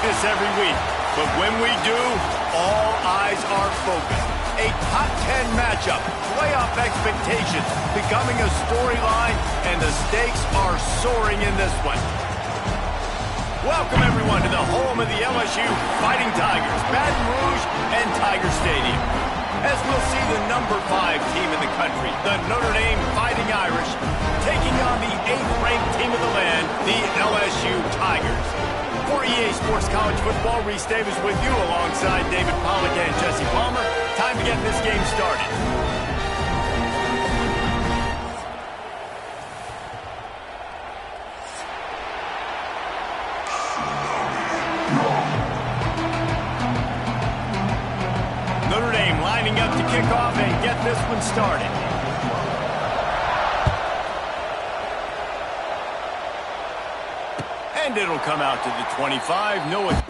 this every week, but when we do, all eyes are focused. A top 10 matchup, playoff expectations becoming a storyline, and the stakes are soaring in this one. Welcome, everyone, to the home of the LSU Fighting Tigers, Baton Rouge and Tiger Stadium. As we'll see the number 5 team in the country, the Notre Dame Fighting Irish, taking on the 8th-ranked team of the land, the LSU Tigers. For EA Sports College Football, Reese Davis with you alongside David Pollack and Jesse Palmer. Time to get this game started. Notre Dame lining up to kick off and get this one started. And it'll come out to the 25. Noah.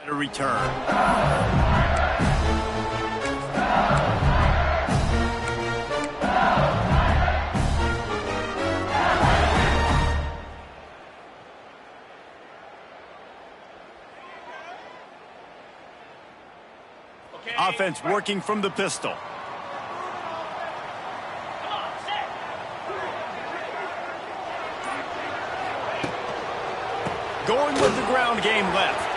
A return. Offense working from the pistol. Going with the ground game left.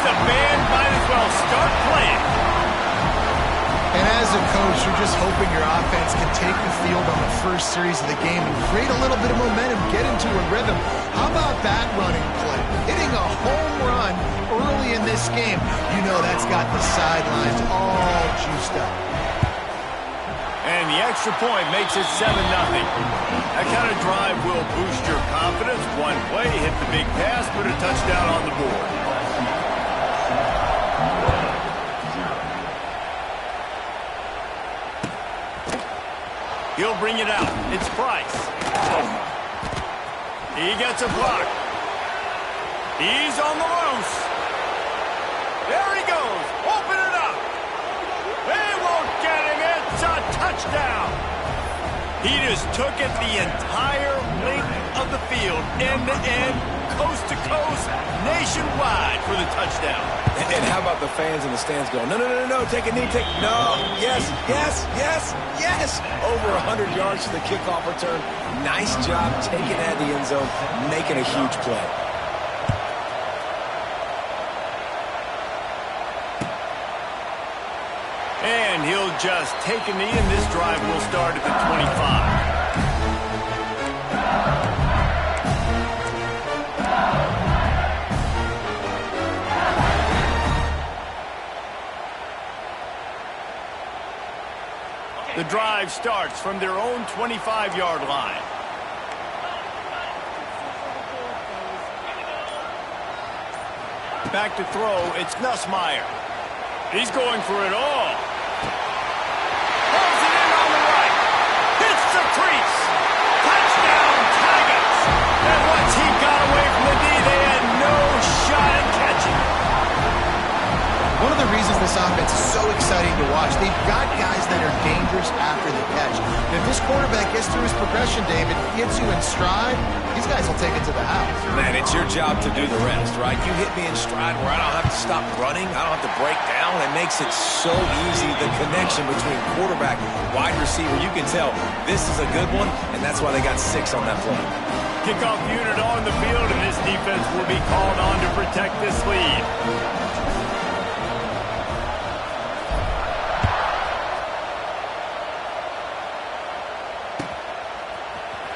The band might as well start playing. And as a coach, you're just hoping your offense can take the field on the first series of the game and create a little bit of momentum, get into a rhythm. How about that running play? Hitting a home run early in this game. You know that's got the sidelines all juiced up. And the extra point makes it 7-0. That kind of drive will boost your confidence. One play, hit the big pass, put a touchdown on the board. He'll bring it out. It's Price. He gets a block. He's on the loose. There he goes. Open it up. He just took it the entire length of the field, end to end, coast to coast, nationwide for the touchdown. And how about the fans in the stands going, no, no, no, no, no, take a knee, no, yes, yes, yes, yes. Over 100 yards to the kickoff return. Nice job taking it out of the end zone, making a huge play. And he'll just take a knee, and this drive will start at the 25. The drive starts from their own 25-yard line. Back to throw, it's Nussmeier. He's going for it all. Pulls it in on the right. Hits the crease. Touchdown, Tigers. And once he got away from the knee, they had no shot at catching. One of the reasons this offense is so exciting to watch, they've got guys that are dangerous after the catch. And if this quarterback gets through his progression, David, gets you in stride, these guys will take it to the house. Man, it's your job to do the rest, right? You hit me in stride where I don't have to stop running. I don't have to break down. It makes it so easy, the connection between quarterback and wide receiver. You can tell this is a good one, and that's why they got 6 on that play. Kickoff unit on the field, and this defense will be called on to protect this lead.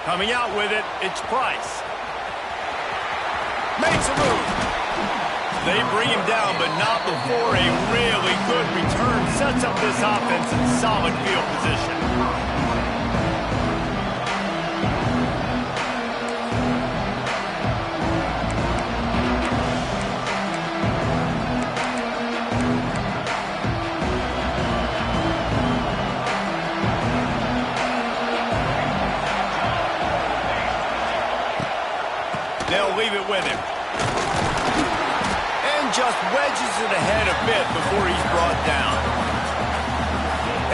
Coming out with it, it's Price. Makes a move. They bring him down, but not before a really good return sets up this offense in solid field position. They'll leave it with him. And just wedges it ahead a bit before he's brought down.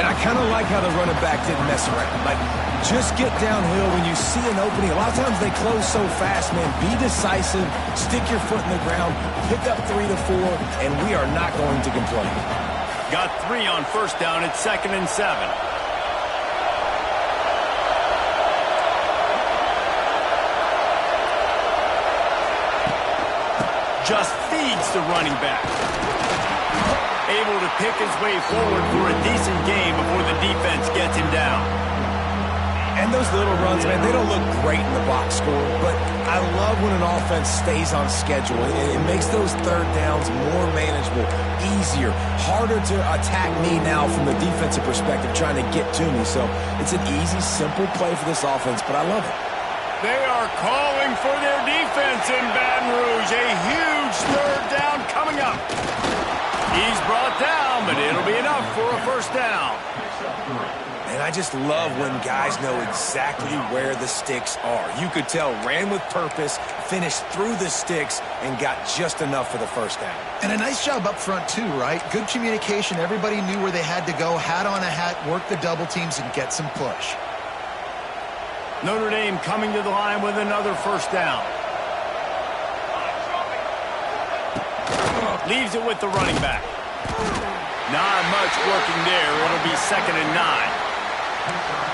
And I kind of like how the running back didn't mess around. Like, just get downhill when you see an opening. A lot of times they close so fast, man. Be decisive, stick your foot in the ground, pick up 3 to 4, and we are not going to complain. Got 3 on first down. It's 2nd and 7. Just feeds the running back. Able to pick his way forward for a decent gain before the defense gets him down. And those little runs, man, they don't look great in the box score, but I love when an offense stays on schedule. It makes those third downs more manageable, easier, harder to attack me now from the defensive perspective trying to get to me. So it's an easy, simple play for this offense, but I love it. They are calling for their defense in Baton Rouge. A huge third down coming up. He's brought down, but it'll be enough for a first down. And I just love when guys know exactly where the sticks are. You could tell, ran with purpose, finished through the sticks, and got just enough for the first down. And a nice job up front, too, right? Good communication. Everybody knew where they had to go, hat on a hat, work the double teams, and get some push. Notre Dame coming to the line with another first down. Leaves it with the running back. Not much working there. It'll be 2nd and 9.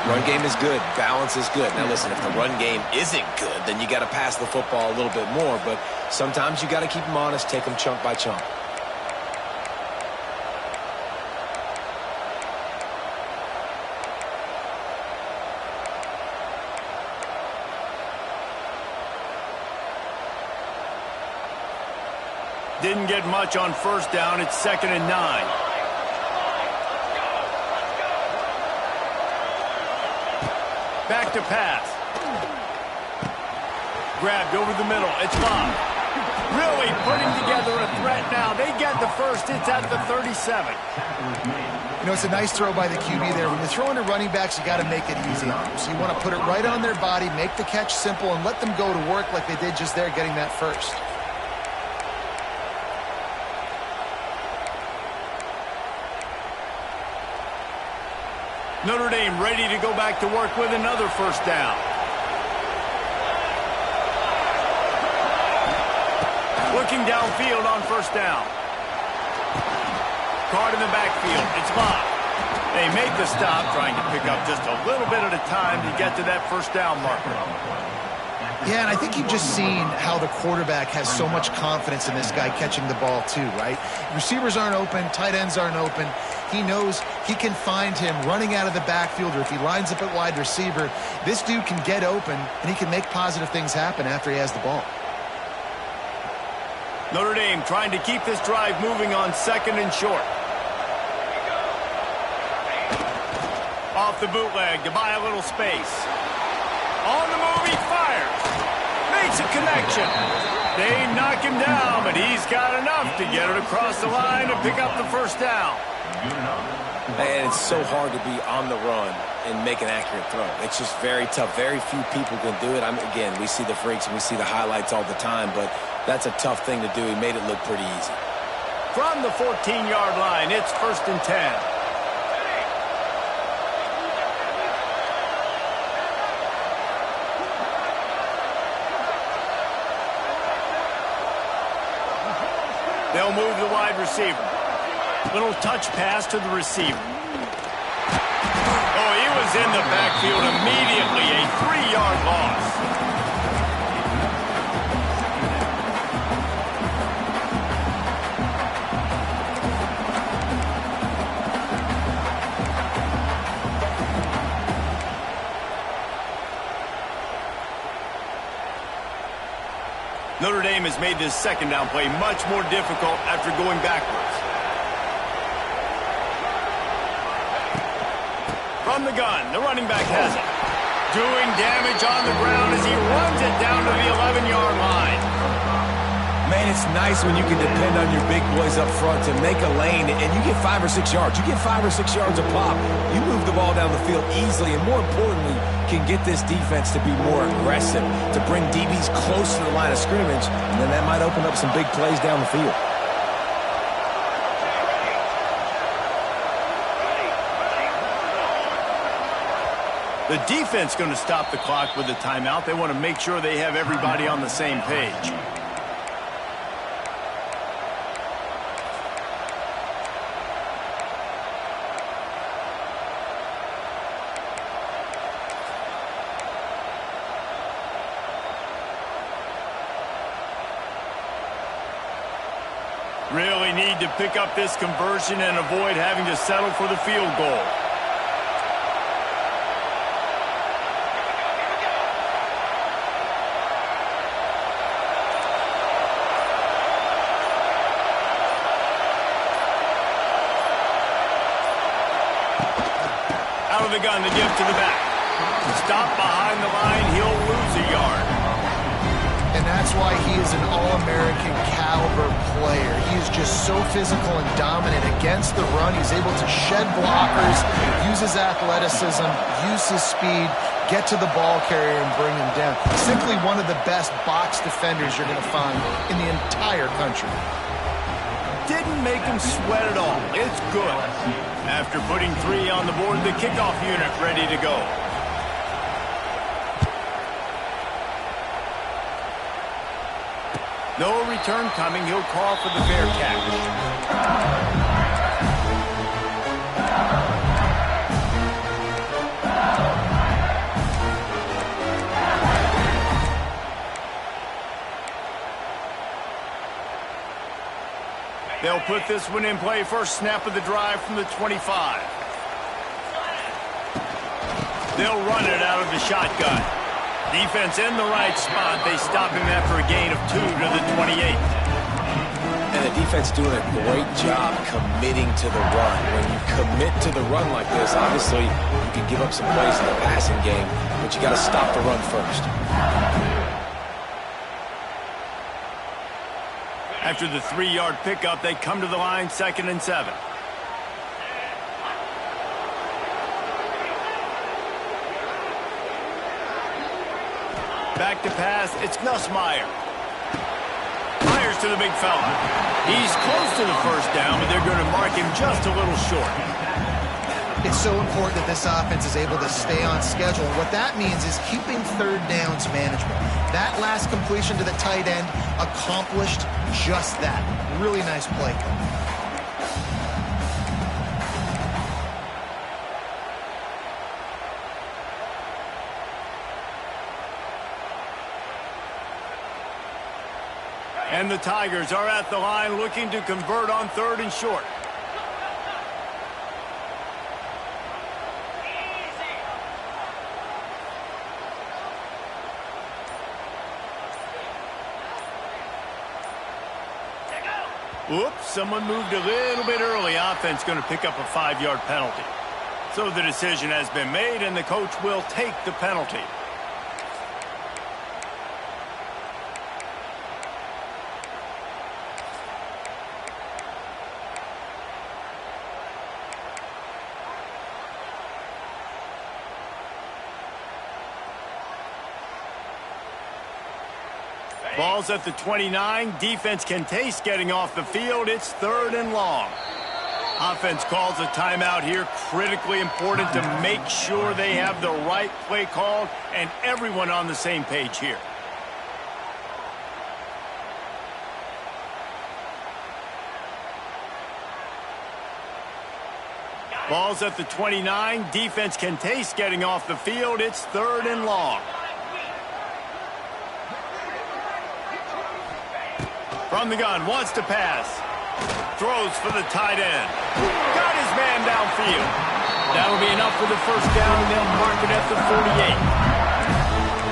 Run game is good. Balance is good. Now, listen, if the run game isn't good, then you got to pass the football a little bit more. But sometimes you got to keep them honest, take them chunk by chunk. Didn't get much on first down. It's 2nd and 9. Back to pass. Grabbed over the middle. It's Bob. Really putting together a threat now. They get the first. It's at the 37. You know, it's a nice throw by the QB there. When you're throwing to running backs, you got to make it easy on them. So you want to put it right on their body, make the catch simple, and let them go to work like they did just there, getting that first. Notre Dame ready to go back to work with another first down. Looking downfield on first down. Card in the backfield. It's Lott. They make the stop, trying to pick up just a little bit at a time to get to that first down marker. Yeah, and I think you've just seen how the quarterback has so much confidence in this guy catching the ball too, right? Receivers aren't open, tight ends aren't open. He knows he can find him running out of the backfield, or if he lines up at wide receiver, this dude can get open and he can make positive things happen after he has the ball. Notre Dame trying to keep this drive moving on second and short. Off the bootleg to buy a little space. On the move, he fires. Makes a connection. They knock him down, but he's got enough to get it across the line and pick up the first down. And it's so hard to be on the run and make an accurate throw. It's just very tough. Very few people can do it. Again, we see the freaks and we see the highlights all the time, but that's a tough thing to do. He made it look pretty easy. From the 14-yard line, it's 1st and 10. They'll move the wide receiver. Little touch pass to the receiver. Oh, he was in the backfield immediately. A 3-yard loss. Notre Dame has made this second down play much more difficult after going backwards. From the gun, the running back has it. Doing damage on the ground as he runs it down to the 11-yard line. Man, it's nice when you can depend on your big boys up front to make a lane, and you get 5 or 6 yards. You get 5 or 6 yards a pop. You move the ball down the field easily, and more importantly, can get this defense to be more aggressive, to bring DBs close to the line of scrimmage, and then that might open up some big plays down the field. The defense going to stop the clock with a timeout. They want to make sure they have everybody on the same page. Really need to pick up this conversion and avoid having to settle for the field goal. Out of the gun to give to the back. Stop behind the line, he'll lose a yard. And that's why he is an All-American caliber player. He is just so physical and dominant against the run. He's able to shed blockers, use his athleticism, use his speed, get to the ball carrier and bring him down. Simply one of the best box defenders you're going to find in the entire country. Didn't make him sweat at all. It's good. After putting 3 on the board, the kickoff unit ready to go. No return coming. He'll call for the fair catch. They'll put this one in play. First snap of the drive from the 25. They'll run it out of the shotgun. Defense in the right spot. They stop him after a gain of 2 to the 28. And the defense doing a great job committing to the run. When you commit to the run like this, obviously you can give up some plays in the passing game, but you got to stop the run first. After the 3-yard pickup, they come to the line, 2nd and 7. Back to pass, it's Nussmeier. Fires to the big fella. He's close to the first down, but they're going to mark him just a little short. It's so important that this offense is able to stay on schedule. And what that means is keeping third downs manageable. That last completion to the tight end accomplished just that. Really nice play. And the Tigers are at the line looking to convert on 3rd and short. Oops, someone moved a little bit early. Offense going to pick up a 5-yard penalty. So the decision has been made, and the coach will take the penalty. Ball's at the 29. Defense can taste getting off the field. It's 3rd and long. Offense calls a timeout here. Critically important to make sure they have the right play called and everyone on the same page here. Ball's at the 29. Defense can taste getting off the field. It's 3rd and long. From the gun, wants to pass. Throws for the tight end. Got his man downfield. That'll be enough for the first down, and they'll mark it at the 48.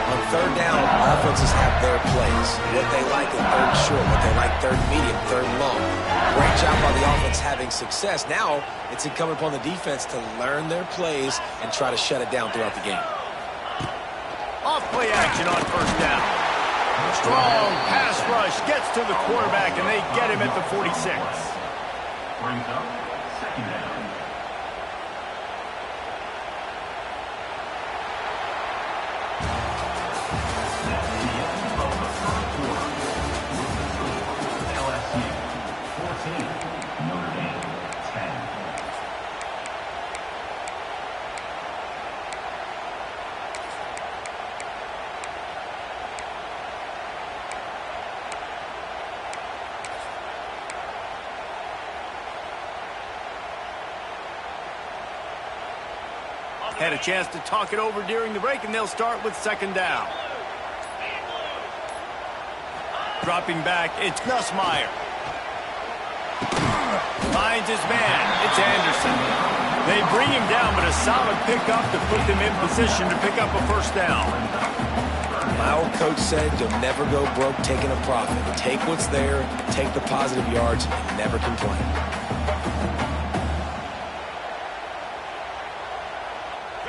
On 3rd down, offenses have their plays. What they like in 3rd and short, what they like 3rd medium, 3rd and long. Great job by the offense having success. Now, it's incumbent upon the defense to learn their plays and try to shut it down throughout the game. Off play action on 1st down. Strong pass rush gets to the quarterback, and they get him at the 46. Brings up 2nd down. That's the end of the 1st quarter. LSU 14, Notre Dame 10. Had a chance to talk it over during the break, and they'll start with 2nd down. Dropping back, it's Nussmeier. Finds his man. It's Anderson. They bring him down, but a solid pickup to put them in position to pick up a 1st down. My old coach said you'll never go broke taking a profit. Take what's there, take the positive yards, and never complain.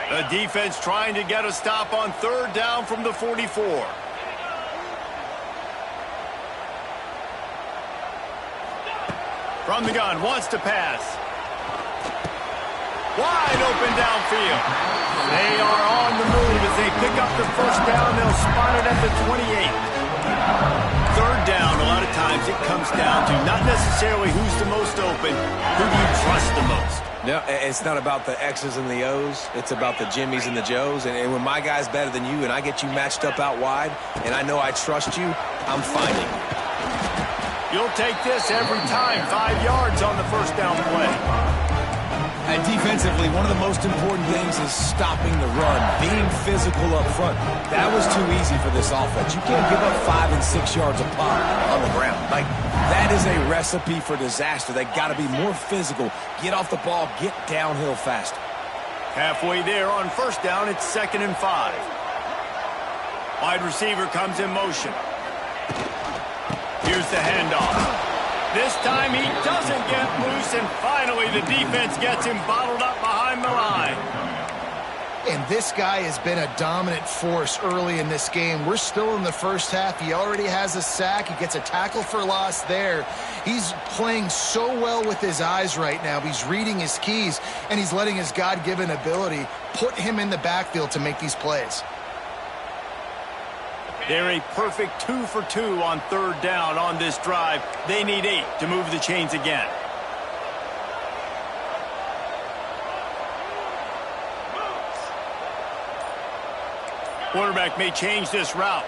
The defense trying to get a stop on 3rd down from the 44. From the gun, wants to pass. Wide open downfield. They are on the move as they pick up the 1st down. They'll spot it at the 28. 3rd down, a lot of times it comes down to not necessarily who's the most open, who do you trust the most. No, it's not about the X's and the O's. It's about the Jimmies and the Joes. And when my guy's better than you and I get you matched up out wide and I know I trust you, I'm finding you. You'll take this every time. 5 yards on the 1st down play. And defensively, one of the most important things is stopping the run, being physical up front. That was too easy for this offense. You can't give up 5 and 6 yards a pop on the ground. Like, that is a recipe for disaster. They got to be more physical. Get off the ball, get downhill fast. Halfway there on 1st down, it's 2nd and 5. Wide receiver comes in motion. Here's the handoff. This time he doesn't get loose, and finally the defense gets him bottled up behind the line. And this guy has been a dominant force early in this game. We're still in the 1st half. He already has a sack. He gets a tackle for loss there. He's playing so well with his eyes right now. He's reading his keys, and he's letting his God-given ability put him in the backfield to make these plays. They're a perfect 2 for 2 on 3rd down on this drive. They need 8 to move the chains again. Quarterback may change this route.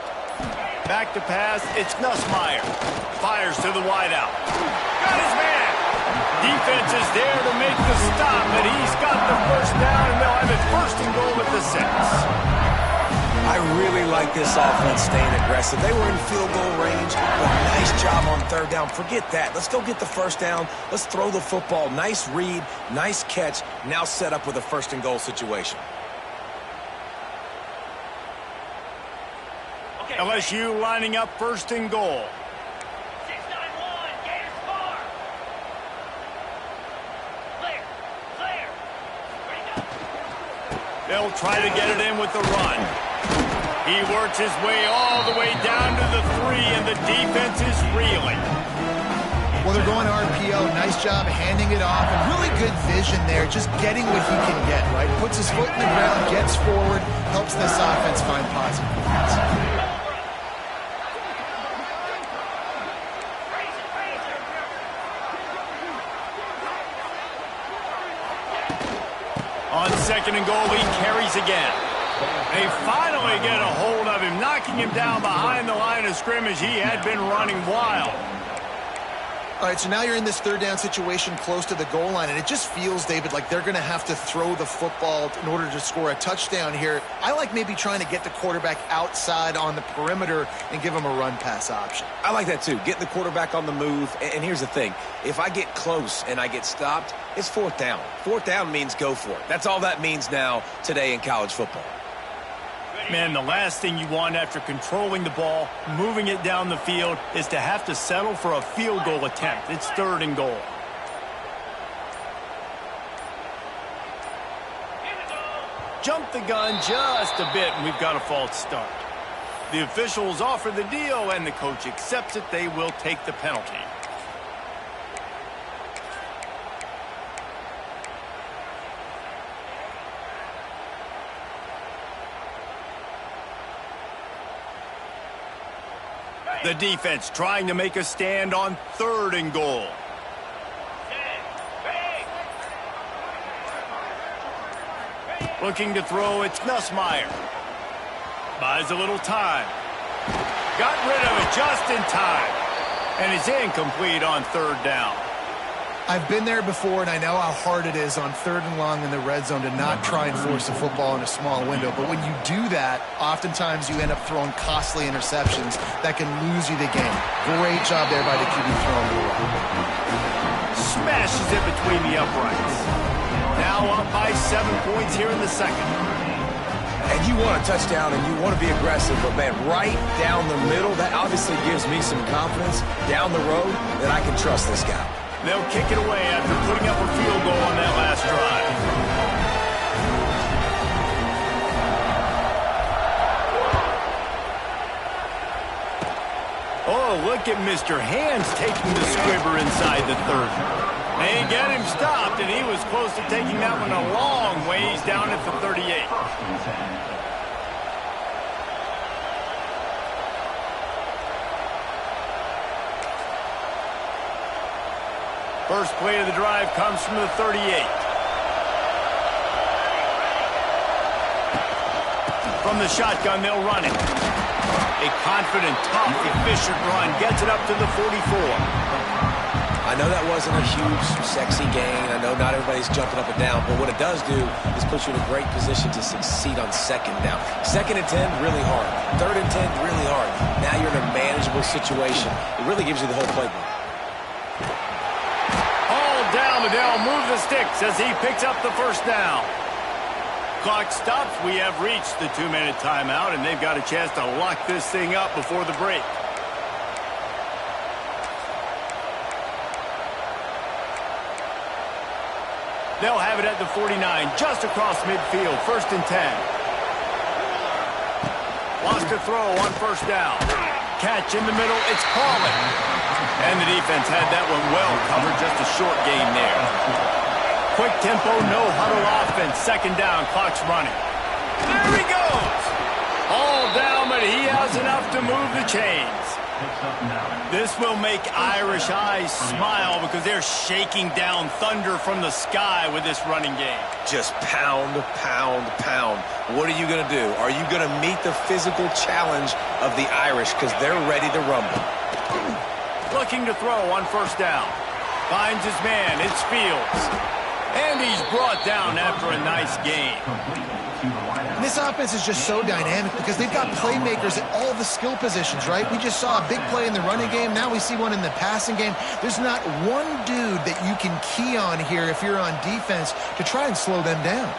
Back to pass, it's Nussmeier. Fires to the wideout. Got his man. Defense is there to make the stop, and he's got the first down, and they'll have it first and goal at the 6. I really like this offense staying aggressive. They were in field goal range, but nice job on third down. Forget that. Let's go get the first down. Let's throw the football. Nice read, nice catch. Now set up with a first and goal situation. LSU lining up first and goal. 6-9-1, Gators far. Clear, clear. Ready to go. They'll try to get it in with the run. He works his way all the way down to the 3, and the defense is reeling. Well, they're going RPO. Nice job handing it off, and really good vision there, just getting what he can get, right? Puts his foot in the ground, gets forward, helps this offense find positive points. On second and goal, he carries again. They finally get a hold of him, knocking him down behind the line of scrimmage. He had been running wild. All right, so now you're in this third down situation close to the goal line, and it just feels, David, like they're going to have to throw the football in order to score a touchdown here. I like maybe trying to get the quarterback outside on the perimeter and give him a run-pass option. I like that too, getting the quarterback on the move. And here's the thing, if I get close and I get stopped, it's fourth down. Fourth down means go for it. That's all that means now today in college football. Man, the last thing you want after controlling the ball, moving it down the field, is to have to settle for a field goal attempt. It's third and goal. Jump the gun just a bit, and we've got a false start. The officials offer the deal, and the coach accepts it. They will take the penalty. The defense trying to make a stand on third and goal. Looking to throw, it's Nussmeier. Buys a little time. Got rid of it just in time. And is incomplete on third down. I've been there before, and I know how hard it is on third and long in the red zone to not try and force a football in a small window. But when you do that, oftentimes you end up throwing costly interceptions that can lose you the game. Great job there by the QB throwing the ball. Smashes it between the uprights. Now up by 7 points here in the second. And you want a touchdown and you want to be aggressive, but man, right down the middle, that obviously gives me some confidence down the road that I can trust this guy. They'll kick it away after putting up a field goal on that last drive. Oh, look at Mr. Hands taking the squibber inside the 30. They get him stopped, and he was close to taking that one a long ways down at the 38. First play of the drive comes from the 38. From the shotgun, they'll run it. A confident, tough, efficient run gets it up to the 44. I know that wasn't a huge, sexy gain. I know not everybody's jumping up and down, but what it does do is put you in a great position to succeed on second down. Second and 10, really hard. Third and 10, really hard. Now you're in a manageable situation. It really gives you the whole playbook. Down, Liddell move the sticks as he picks up the first down. Clock stops. We have reached the 2-minute timeout, and they've got a chance to lock this thing up before the break. They'll have it at the 49, just across midfield, first and 10. Lost a throw on first down. Catch in the middle, it's Paulin. And the defense had that one well covered, just a short gain there. Quick tempo, no huddle offense, second down, clock's running. There he goes! All down, but he has enough to move the chains. picks up now. This will make Irish eyes smile because they're shaking down thunder from the sky with this running game. Just pound, pound, pound. What are you going to do? Are you going to meet the physical challenge of the Irish because they're ready to rumble? Looking to throw on first down. Finds his man. It's Fields. And he's brought down after a nice game. And this offense is just so dynamic because they've got playmakers at all the skill positions, right? We just saw a big play in the running game. Now we see one in the passing game. There's not one dude that you can key on here if you're on defense to try and slow them down.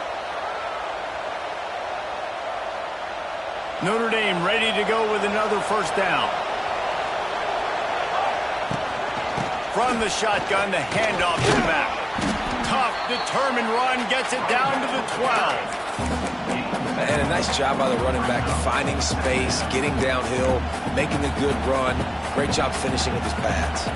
Notre Dame ready to go with another first down. From the shotgun, the handoff to the back. Tough, determined run, gets it down to the 12. And a nice job by the running back, finding space, getting downhill, making a good run. Great job finishing with his pads.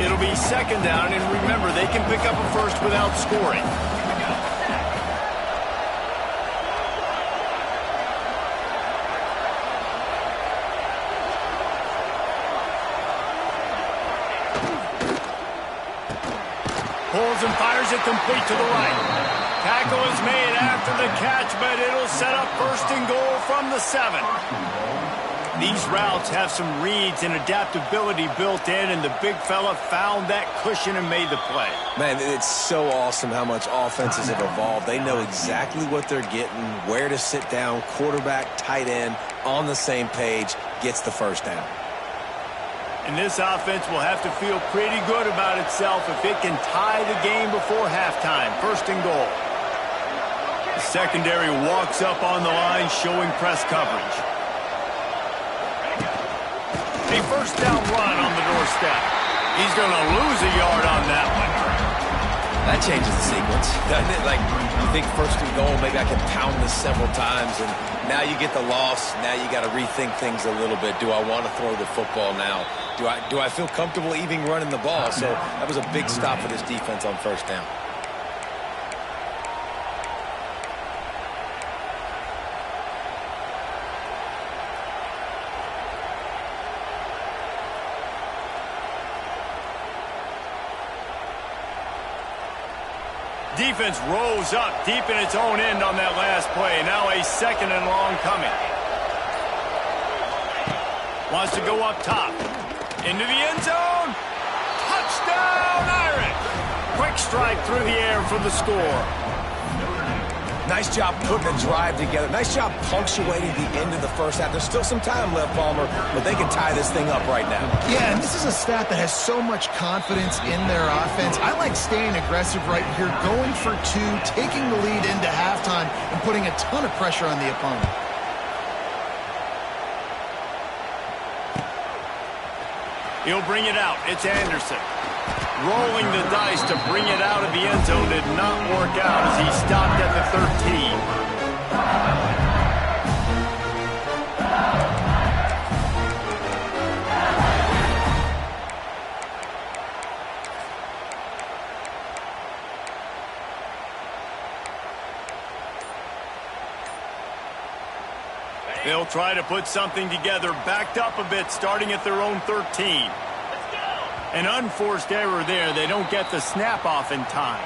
It'll be second down, and remember, they can pick up a first without scoring. Pulls and fires it complete to the right. Tackle is made after the catch, but it'll set up first and goal from the 7. These routes have some reads and adaptability built in, and the big fella found that cushion and made the play. Man, it's so awesome how much offenses have evolved. They know exactly what they're getting, where to sit down, quarterback, tight end, on the same page, gets the first down. And this offense will have to feel pretty good about itself if it can tie the game before halftime. First and goal. The secondary walks up on the line, showing press coverage. A first down run on the doorstep. He's going to lose a yard on that one. That changes the sequence, doesn't it? Like, you think first and goal, maybe I can pound this several times, and now you get the loss. Now you got to rethink things a little bit. Do I want to throw the football now? Do I feel comfortable even running the ball? So that was a big stop for this defense on first down. Defense rose up deep in its own end on that last play. Now a second and long coming. Wants to go up top. Into the end zone. Touchdown, Irish. Quick strike through the air for the score. Nice job putting a drive together. Nice job punctuating the end of the first half. There's still some time left, Palmer, but they can tie this thing up right now. Yeah, and this is a staff that has so much confidence in their offense. I like staying aggressive right here, going for two, taking the lead into halftime, and putting a ton of pressure on the opponent. He'll bring it out. It's Anderson. Rolling the dice to bring it out of the end zone did not work out as he stopped at the 13. They'll try to put something together, backed up a bit, starting at their own 13. An unforced error there. They don't get the snap off in time.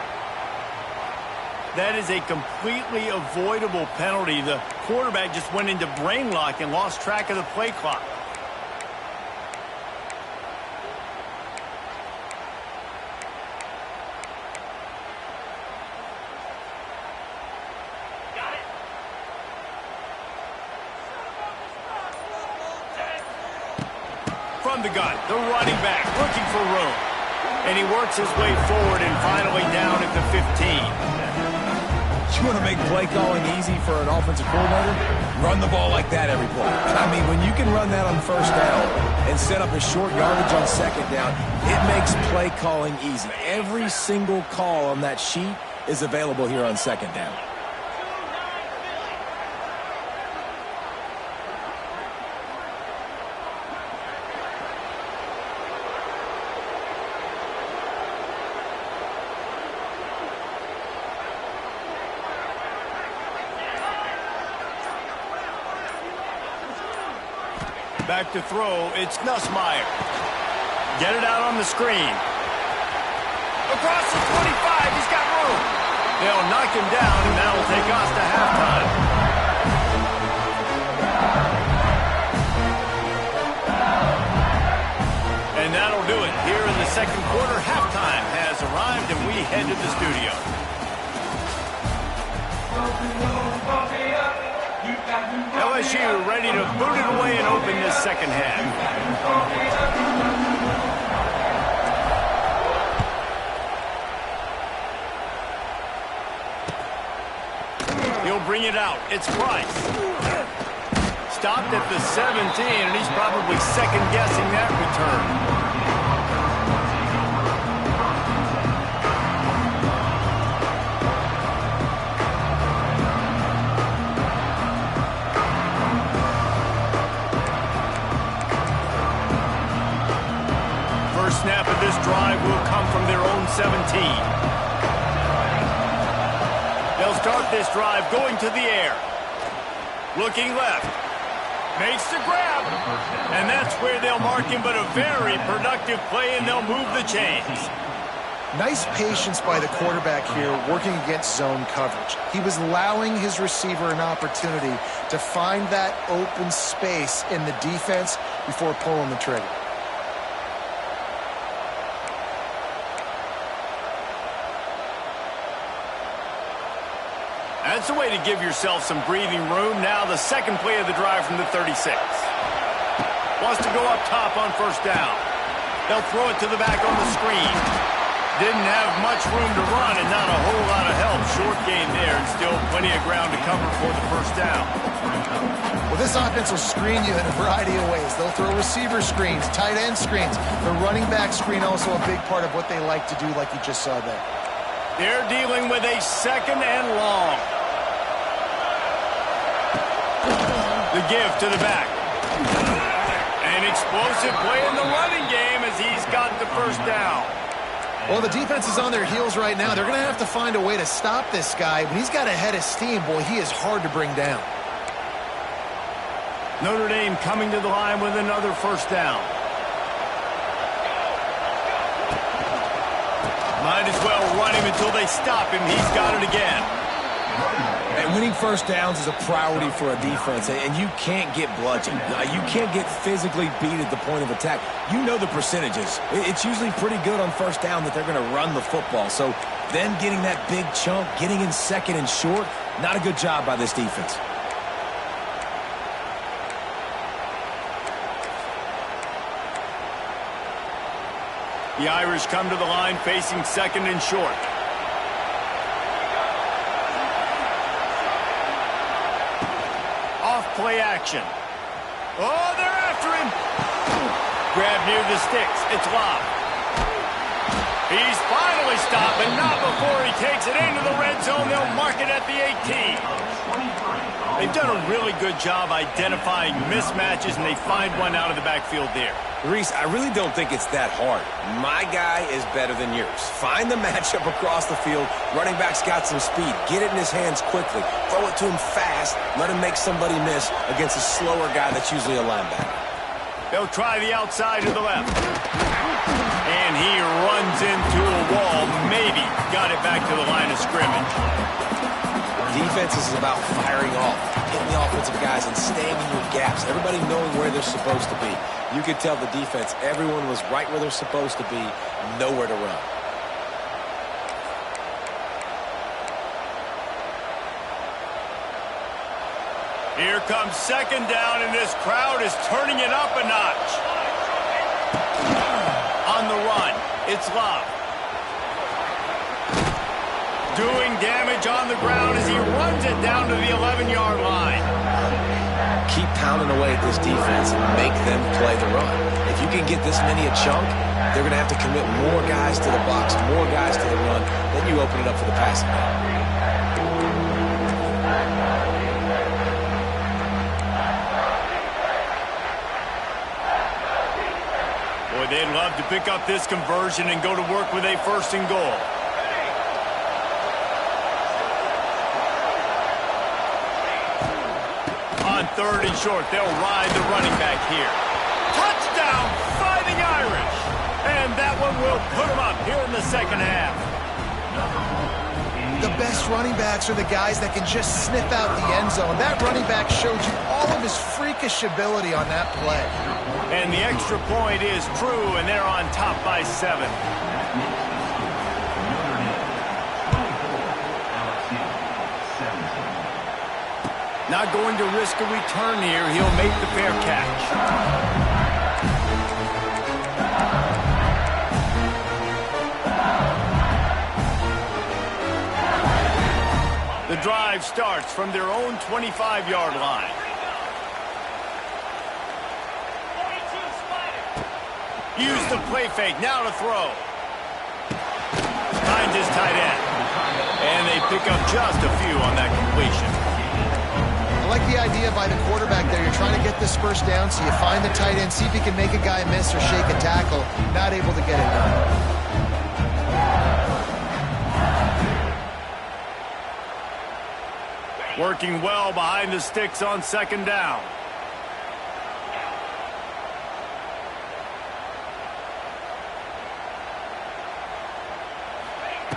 That is a completely avoidable penalty. The quarterback just went into brain lock and lost track of the play clock. From the gun, the running back looking for room. And he works his way forward and finally down at the 15. You want to make play calling easy for an offensive coordinator? Run the ball like that every play. I mean, when you can run that on first down and set up a short yardage on second down, it makes play calling easy. Every single call on that sheet is available here on second down. Back to throw, it's Nussmeier. Get it out on the screen. Across the 25, he's got room. They'll knock him down, and that'll take us to halftime. And that'll do it. Here in the second quarter, halftime has arrived, and we head to the studio. LSU ready to boot it away and open this second half. He'll bring it out. It's Price. Stopped at the 17, and he's probably second-guessing that return. Snap of this drive will come from their own 17. They'll start this drive going to the air. Looking left. Makes the grab. And that's where they'll mark him, but a very productive play, and they'll move the chains. Nice patience by the quarterback here working against zone coverage. He was allowing his receiver an opportunity to find that open space in the defense before pulling the trigger. That's a way to give yourself some breathing room. Now the second play of the drive from the 36. Wants to go up top on first down. They'll throw it to the back on the screen. Didn't have much room to run and not a whole lot of help. Short gain there and still plenty of ground to cover for the first down. Well, this offense will screen you in a variety of ways. They'll throw receiver screens, tight end screens. The running back screen also a big part of what they like to do, like you just saw there. They're dealing with a second and long. The give to the back. An explosive play in the running game as he's got the first down. Well, the defense is on their heels right now. They're going to have to find a way to stop this guy. When he's got a head of steam, boy, he is hard to bring down. Notre Dame coming to the line with another first down. Might as well run him until they stop him. He's got it again. And winning first downs is a priority for a defense, and you can't get bludgeoned. You can't get physically beat at the point of attack. You know the percentages. It's usually pretty good on first down that they're going to run the football. So then getting that big chunk, getting in second and short, not a good job by this defense. The Irish come to the line facing second and short. Off play action. Oh, they're after him. Grab near the sticks. It's Love. He's finally stopped, but not before he takes it into the red zone. They'll mark it at the 18. They've done a really good job identifying mismatches, and they find one out of the backfield there. Reese, I really don't think it's that hard. My guy is better than yours. Find the matchup across the field. Running back's got some speed. Get it in his hands quickly. Throw it to him fast. Let him make somebody miss against a slower guy that's usually a linebacker. They'll try the outside to the left. And he runs into a wall. Maybe got it back to the line of scrimmage. Defense is about firing off, hitting the offensive guys and staying in your gaps. Everybody knowing where they're supposed to be. You could tell the defense, everyone was right where they're supposed to be, nowhere to run. Here comes second down, and this crowd is turning it up a notch. On the run, it's Love. Doing damage on the ground as he runs it down to the 11-yard line. Keep pounding away at this defense and make them play the run. If you can get this many a chunk, they're going to have to commit more guys to the box, more guys to the run. Then you open it up for the passing game. Boy, they'd love to pick up this conversion and go to work with a first and goal. On third and short. They'll ride the running back here. Touchdown, Fighting Irish. And that one will put them up here in the second half. The best running backs are the guys that can just sniff out the end zone. That running back showed you all of his freakish ability on that play. And the extra point is true, and they're on top by 7. Not going to risk a return here. He'll make the fair catch. The drive starts from their own 25-yard line. Use the play fake. Now to throw. Finds his tight end. And they pick up just a few on that completion. I like the idea by the quarterback there. You're trying to get this first down, so you find the tight end, see if he can make a guy miss or shake a tackle. Not able to get it done. Working well behind the sticks on second down.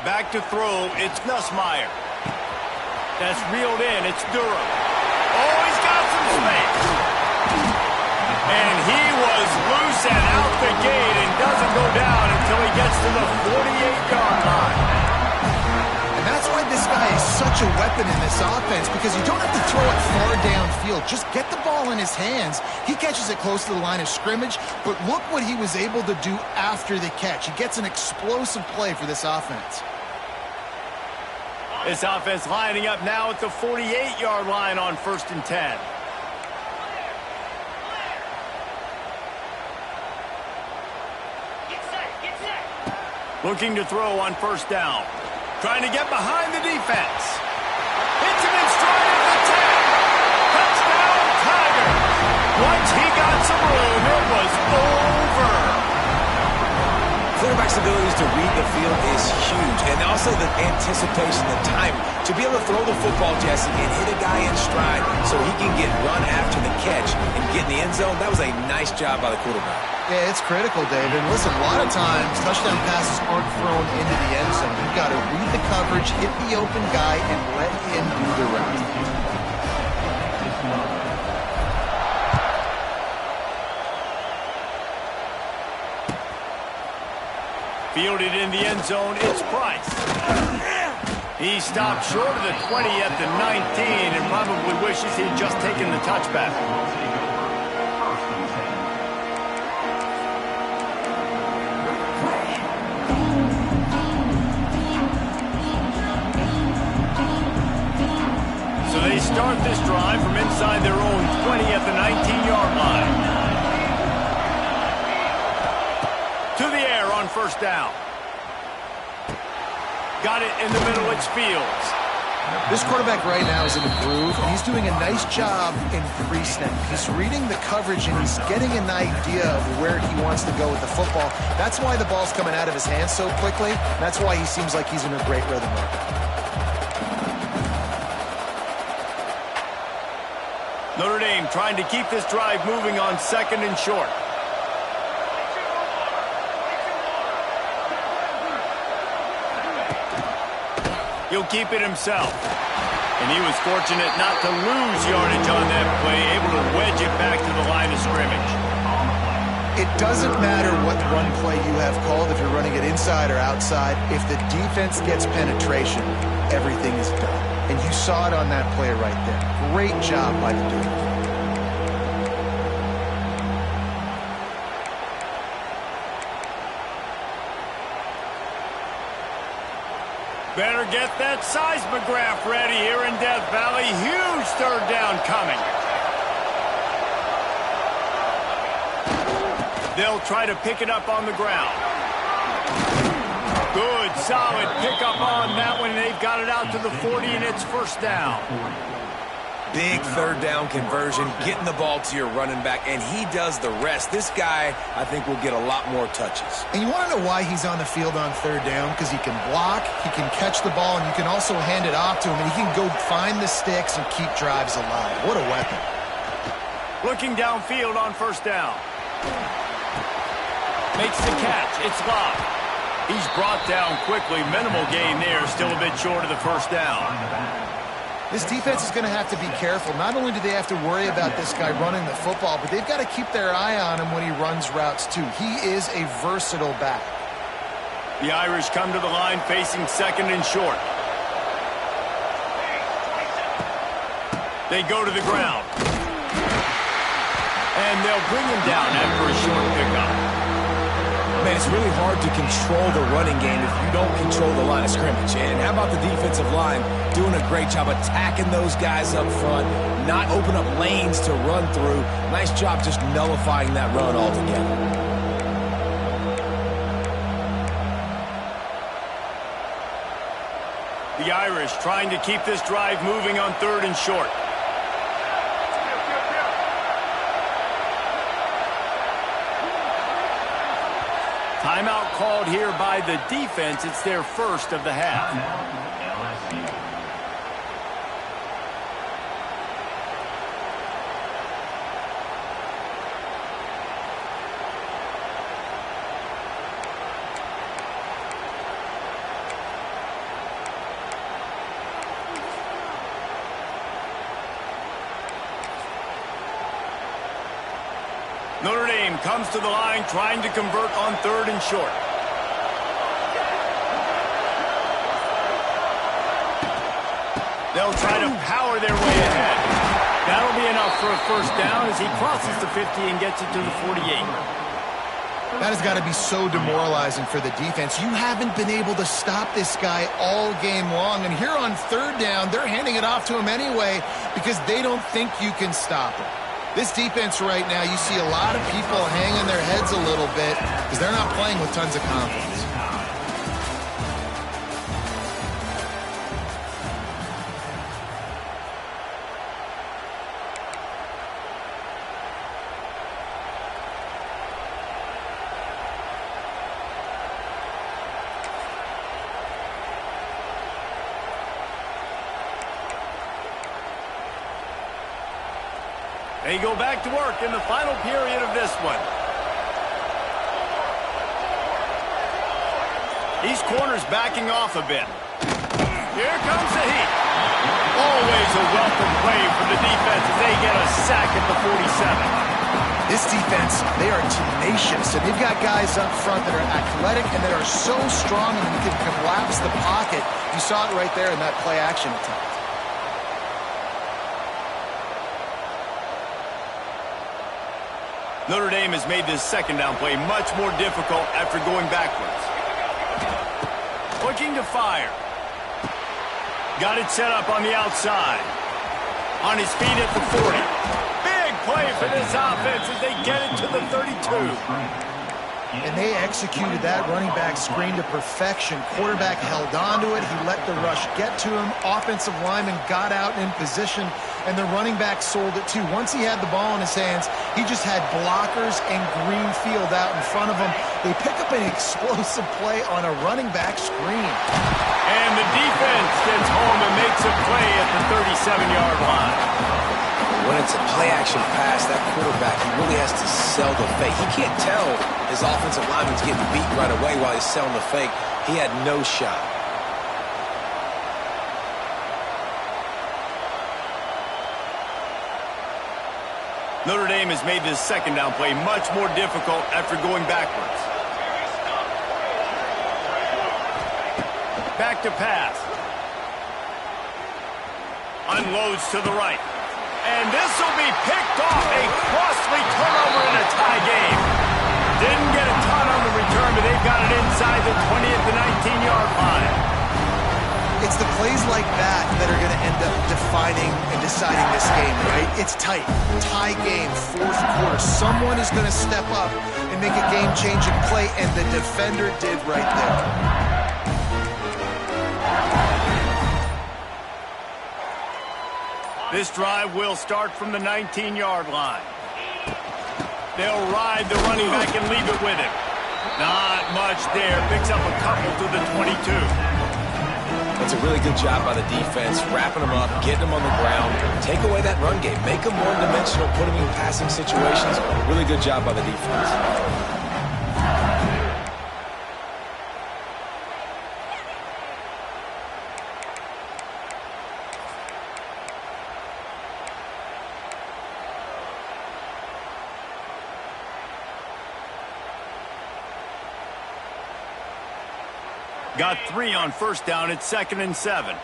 Back to throw, it's Nussmeier. That's reeled in, it's Durham. Oh, he's got some space. And he was loose and out the gate and doesn't go down until he gets to the 48-yard line. And that's why this guy is such a weapon in this offense, because you don't have to throw it far downfield. Just get the ball in his hands. He catches it close to the line of scrimmage, but look what he was able to do after the catch. He gets an explosive play for this offense. This offense lining up now at the 48-yard line on 1st and 10. Looking to throw on 1st down. Trying to get behind the defense. Hits him in stride at the 10. Touchdown, Tigers. Once he got some room, it was over. Quarterback's abilities to read the field is huge, and also the anticipation, the time to be able to throw the football, Jesse, and hit a guy in stride so he can get run after the catch and get in the end zone. That was a nice job by the quarterback. Yeah, it's critical, David. And listen, a lot of times touchdown passes aren't thrown into the end zone. You've got to read the coverage, hit the open guy, and let him do the rest. Fielded in the end zone, it's Price. He stopped short of the 20 at the 19 and probably wishes he'd just taken the touchback. So they start this drive from inside their own 20 at the 19-yard line. To the air on 1st down. Got it in the middle, it's Fields. This quarterback right now is in a groove, and he's doing a nice job in pre-snap. He's reading the coverage, and he's getting an idea of where he wants to go with the football. That's why the ball's coming out of his hands so quickly. That's why he seems like he's in a great rhythm right now. Notre Dame trying to keep this drive moving on 2nd and short. He'll keep it himself. And he was fortunate not to lose yardage on that play, able to wedge it back to the line of scrimmage. It doesn't matter what run play you have called, if you're running it inside or outside. If the defense gets penetration, everything is done. And you saw it on that play right there. Great job by the dude. Better get that seismograph ready here in Death Valley. Huge 3rd down coming. They'll try to pick it up on the ground. Good, solid pickup on that one. They've got it out to the 40, and it's 1st down. Big 3rd down conversion, getting the ball to your running back, and he does the rest. This guy, I think, will get a lot more touches. And you want to know why he's on the field on 3rd down? Because he can block, he can catch the ball, and you can also hand it off to him, and he can go find the sticks and keep drives alive. What a weapon. Looking downfield on first down. Makes the catch. It's locked. He's brought down quickly. Minimal gain there. Still a bit short of the first down. This defense is going to have to be careful. Not only do they have to worry about this guy running the football, but they've got to keep their eye on him when he runs routes too. He is a versatile back. The Irish come to the line facing second and short. They go to the ground. And they'll bring him down after a short pickup. Man, it's really hard to control the running game if you don't control the line of scrimmage. And how about the defensive line doing a great job attacking those guys up front, not open up lanes to run through. Nice job just nullifying that run altogether. The Irish trying to keep this drive moving on third and short. Timeout called here by the defense. It's their first of the half. Notre Dame comes to the line trying to convert on third and short. They'll try to power their way ahead. That'll be enough for a first down as he crosses the 50 and gets it to the 48. That has got to be so demoralizing for the defense. You haven't been able to stop this guy all game long. And here on third down, they're handing it off to him anyway because they don't think you can stop him. This defense right now, you see a lot of people hanging their heads a little bit because they're not playing with tons of confidence. They go back to work in the final period of this one. These corners backing off a bit. Here comes the heat. Always a welcome play for the defense as they get a sack at the 47. This defense, they are tenacious, and they've got guys up front that are athletic and that are so strong and can collapse the pocket. You saw it right there in that play action attempt. Notre Dame has made this second down play much more difficult after going backwards. Looking to fire. Got it set up on the outside. On his feet at the 40. Big play for this offense as they get it to the 32. And they executed that running back screen to perfection. Quarterback held on to it. He let the rush get to him. Offensive lineman got out in position, and the running back sold it too. Once he had the ball in his hands, he just had blockers and green field out in front of him. They pick up an explosive play on a running back screen. And the defense gets home and makes a play at the 37-yard line. When it's a play-action pass, that quarterback, he really has to sell the fake. He can't tell his offensive lineman's getting beat right away while he's selling the fake. He had no shot. Notre Dame has made this second down play much more difficult after going backwards. Back to pass. Unloads to the right. And this will be picked off. A costly turnover in a tie game. Didn't get a ton on the return, but they've got it inside the 20 at the 19-yard line. It's the plays like that that are going to end up defining and deciding this game, right? It's tight. Tie game, fourth quarter. Someone is going to step up and make a game-changing play, and the defender did right there. This drive will start from the 19-yard line. They'll ride the running back and leave it with him. Not much there. Picks up a couple to the 22. That's a really good job by the defense, wrapping them up, getting them on the ground. Take away that run game. Make them one-dimensional, put them in passing situations. Really good job by the defense. Got 3 on first down at 2nd and 7.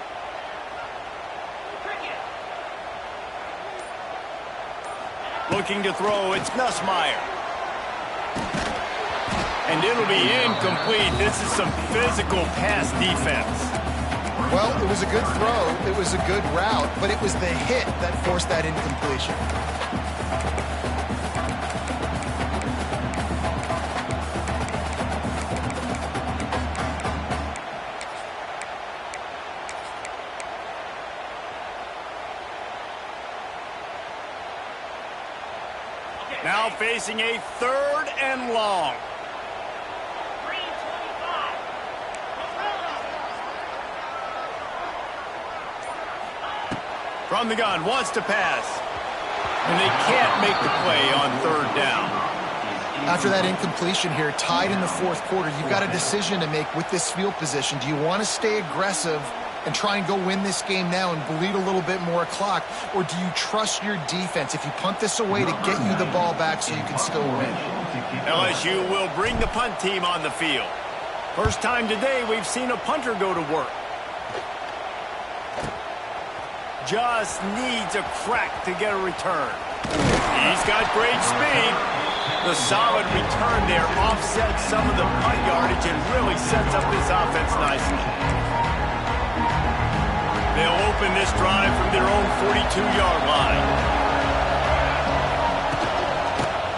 Looking to throw, it's Nussmeier. And it'll be incomplete. This is some physical pass defense. Well, it was a good throw, it was a good route, but it was the hit that forced that incompletion. Now facing a 3rd and long. From the gun, wants to pass. And they can't make the play on 3rd down. After that incompletion here, tied in the 4th quarter, you've got a decision to make with this field position. Do you want to stay aggressive and try and go win this game now and bleed a little bit more clock, or do you trust your defense if you punt this away to get you the ball back so you can still win? LSU will bring the punt team on the field. First time today we've seen a punter go to work. Just needs a crack to get a return. He's got great speed. The solid return there offsets some of the punt yardage and really sets up this offense nicely. They'll open this drive from their own 42-yard line.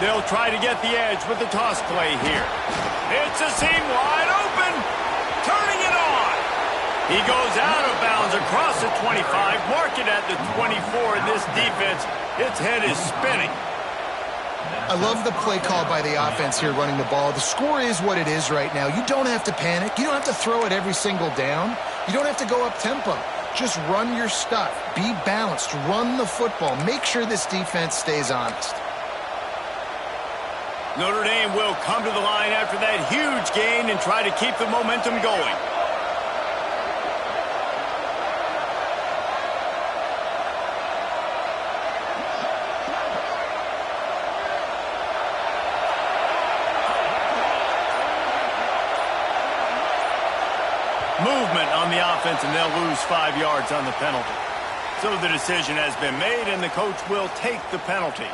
They'll try to get the edge with the toss play here. It's a seam wide open. Turning it on. He goes out of bounds across the 25. Mark it at the 24. And this defense, its head is spinning. I love the play call by the offense here running the ball. The score is what it is right now. You don't have to panic. You don't have to throw it every single down. You don't have to go up tempo. Just run your stuff. Be balanced. Run the football. Make sure this defense stays honest. Notre Dame will come to the line after that huge gain and try to keep the momentum going. Movement on the offense, and they'll lose 5 yards on the penalty. So the decision has been made, and the coach will take the penalty.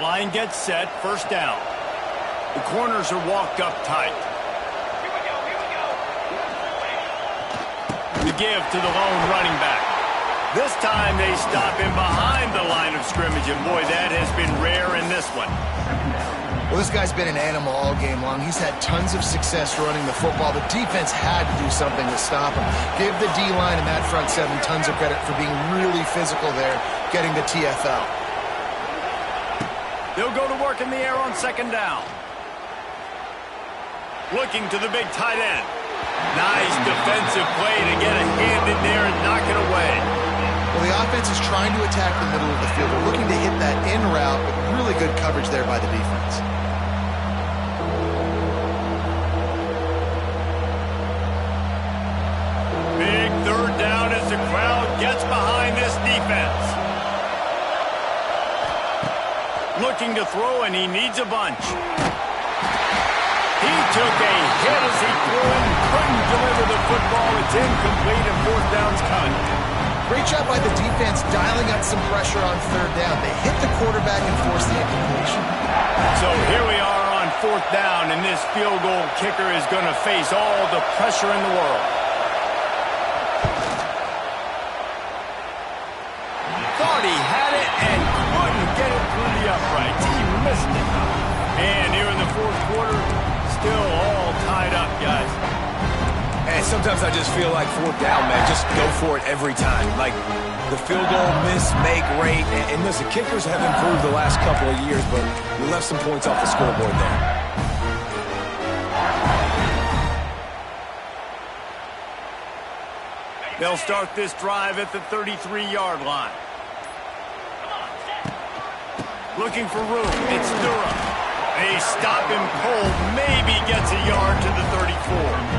Line gets set, first down. The corners are walked up tight. The give to the lone running back. This time they stop him behind the line of scrimmage, and boy, that has been rare in this one. Well, this guy's been an animal all game long. He's had tons of success running the football. The defense had to do something to stop him. Give the D-line and that front seven tons of credit for being really physical there, getting the TFL. They'll go to work in the air on second down. Looking to the big tight end. Nice defensive play to get a hand in there and knock it away. Well, the offense is trying to attack the middle of the field. They're looking to hit that in route with really good coverage there by the defense. Big third down as the crowd gets behind this defense. Looking to throw, and he needs a bunch. He took a hit as he threw it and couldn't deliver the football. It's incomplete, and 4th down's cut. Great job by the defense dialing up some pressure on third down. They hit the quarterback and forced the incompletion. So here we are on 4th down, and this field goal kicker is going to face all the pressure in the world. Thought he had it and couldn't get it through the uprights. He missed it. And here in the 4th quarter, still all tied up, guys. And sometimes I just feel like fourth down, man, just go for it every time. Like the field goal miss-make rate. And listen, kickers have improved the last couple of years, but we left some points off the scoreboard there. They'll start this drive at the 33-yard line. Looking for room. It's Durham. A stop and pull maybe gets a yard to the 34.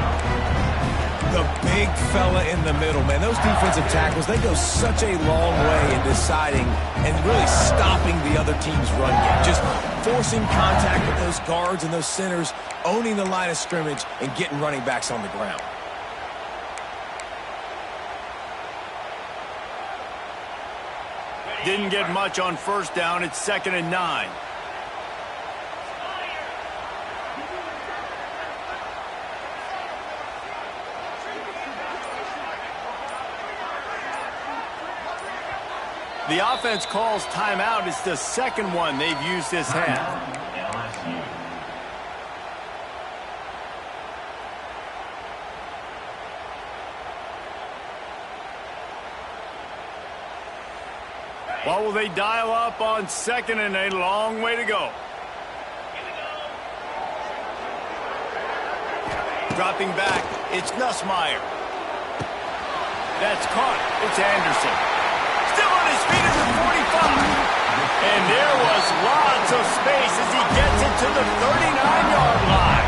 The big fella in the middle, man. Those defensive tackles, they go such a long way in deciding and really stopping the other team's run game. Just forcing contact with those guards and those centers, owning the line of scrimmage, and getting running backs on the ground. Didn't get much on first down. It's 2nd and 9. The offense calls timeout. It's the second one they've used this half. LSU. What will they dial up on 2nd and a long way to go? Dropping back, it's Nussmeier. That's caught. It's Anderson. Still on his feet at the 45. And there was lots of space as he gets it to the 39-yard line.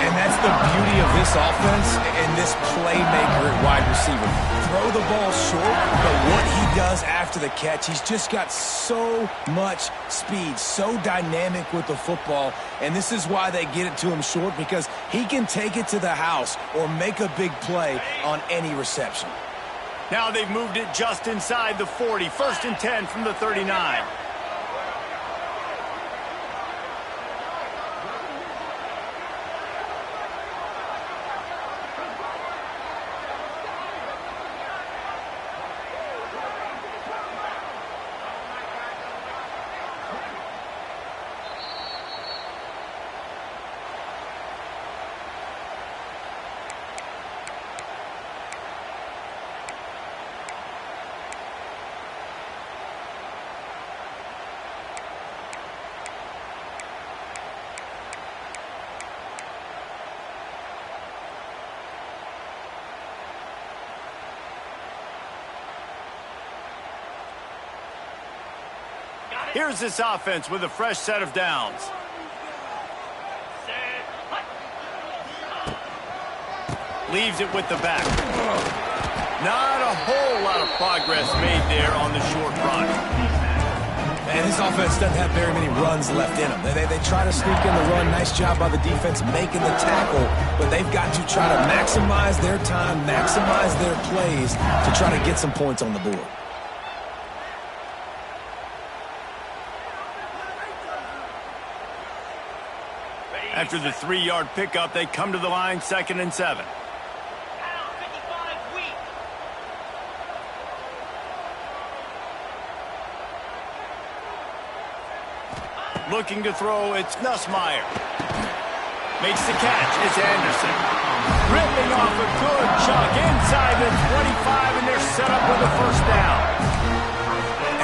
And that's the beauty of this offense and this playmaker at wide receiver. Throw the ball short, but what he does after the catch, he's just got so much speed, so dynamic with the football, and this is why they get it to him short, because he can take it to the house or make a big play on any reception. Now they've moved it just inside the 40. 1st and 10 from the 39. Here's this offense with a fresh set of downs. Leaves it with the back. Not a whole lot of progress made there on the short run. And this offense doesn't have very many runs left in them. They try to sneak in the run. Nice job by the defense making the tackle. But they've got to try to maximize their time, maximize their plays to try to get some points on the board. After the 3-yard pickup, they come to the line 2nd and 7. Looking to throw, it's Nussmeier. Makes the catch, it's Anderson. Ripping off a good chunk inside the 25, and they're set up with a first down.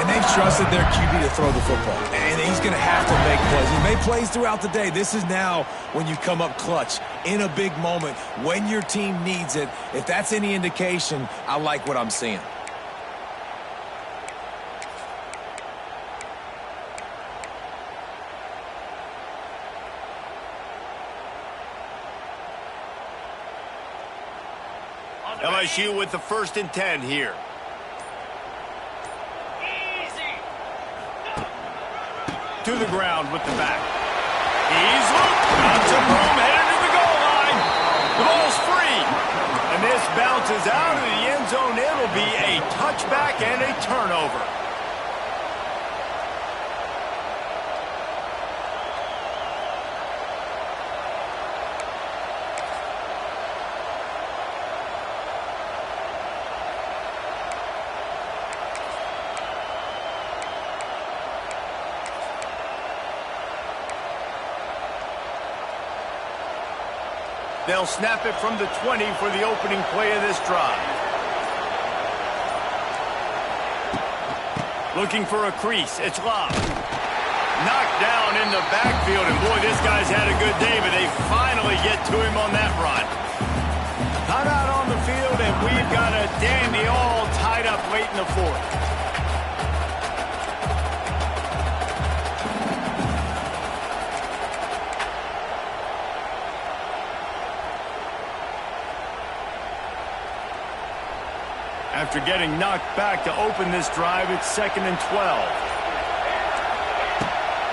And they've trusted their QB to throw the football. And he's going to have to make plays. He made plays throughout the day. This is now when you come up clutch in a big moment when your team needs it. If that's any indication, I like what I'm seeing. LSU with the 1st and 10 here. To the ground with the back. He's looked. Got some room headed to the goal line. The ball's free. And this bounces out of the end zone. It'll be a touchback and a turnover. They'll snap it from the 20 for the opening play of this drive. Looking for a crease. It's Love. Knocked down in the backfield, and boy, this guy's had a good day, but they finally get to him on that run. Timeout on the field, and we've got a dandy all tied up late in the fourth. After getting knocked back to open this drive, it's 2nd and 12.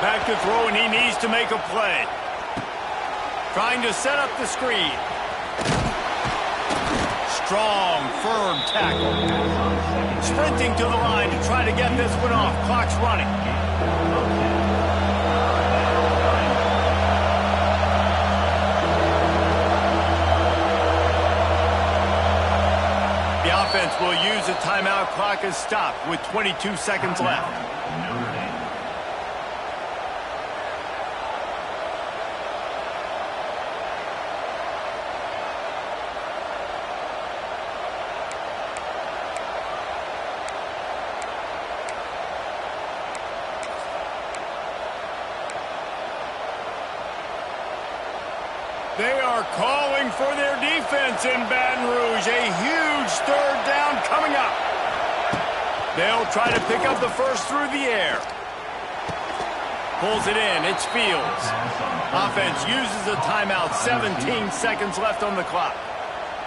Back to throw, and he needs to make a play. Trying to set up the screen. Strong, firm tackle. Sprinting to the line to try to get this one off. Clock's running. The offense will use a timeout. Clock is stopped with 22 seconds left. They are calling for their defense in Baton Rouge. A huge third down coming up. They'll try to pick up the first through the air. Pulls it in. It's Fields. Offense uses a timeout. 17 seconds left on the clock.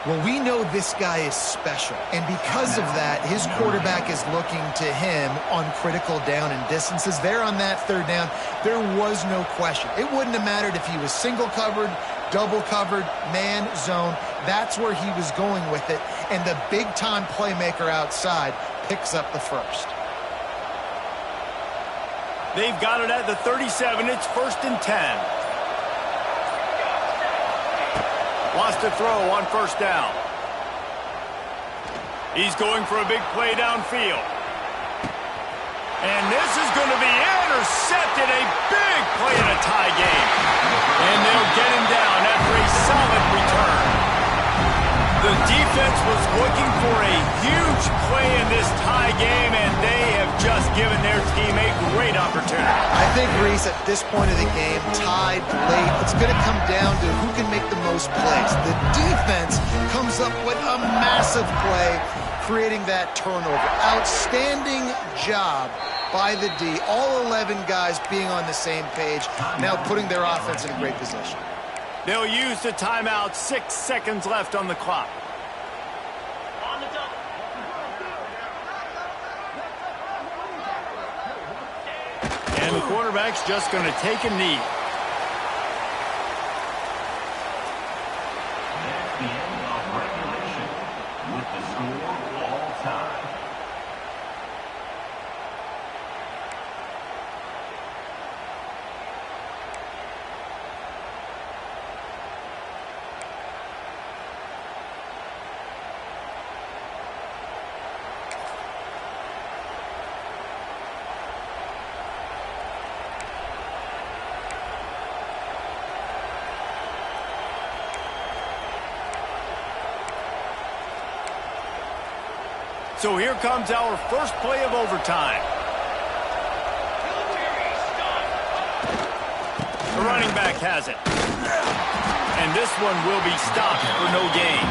Well, we know this guy is special, and because of that, his quarterback is looking to him on critical down and distances. There on that third down, there was no question. It wouldn't have mattered if he was single covered, double covered, man, zone. That's where he was going with it, and the big-time playmaker outside picks up the first. They've got it at the 37. It's 1st and 10. Wants to throw on first down. He's going for a big play downfield. And this is going to be intercepted. A big play in a tie game. And they'll get him down after a solid return. The defense was looking for a huge play in this tie game, and they have just given their team a great opportunity. I think, Reese, at this point of the game, tied late, it's going to come down to who can make the most plays. The defense comes up with a massive play, creating that turnover. Outstanding job by the D. All 11 guys being on the same page, now putting their offense in a great position. They'll use the timeout. 6 seconds left on the clock. On the double. And the quarterback's just going to take a knee. That's the end of regulation with the score all time. So here comes our first play of overtime. The running back has it. And this one will be stopped for no gain.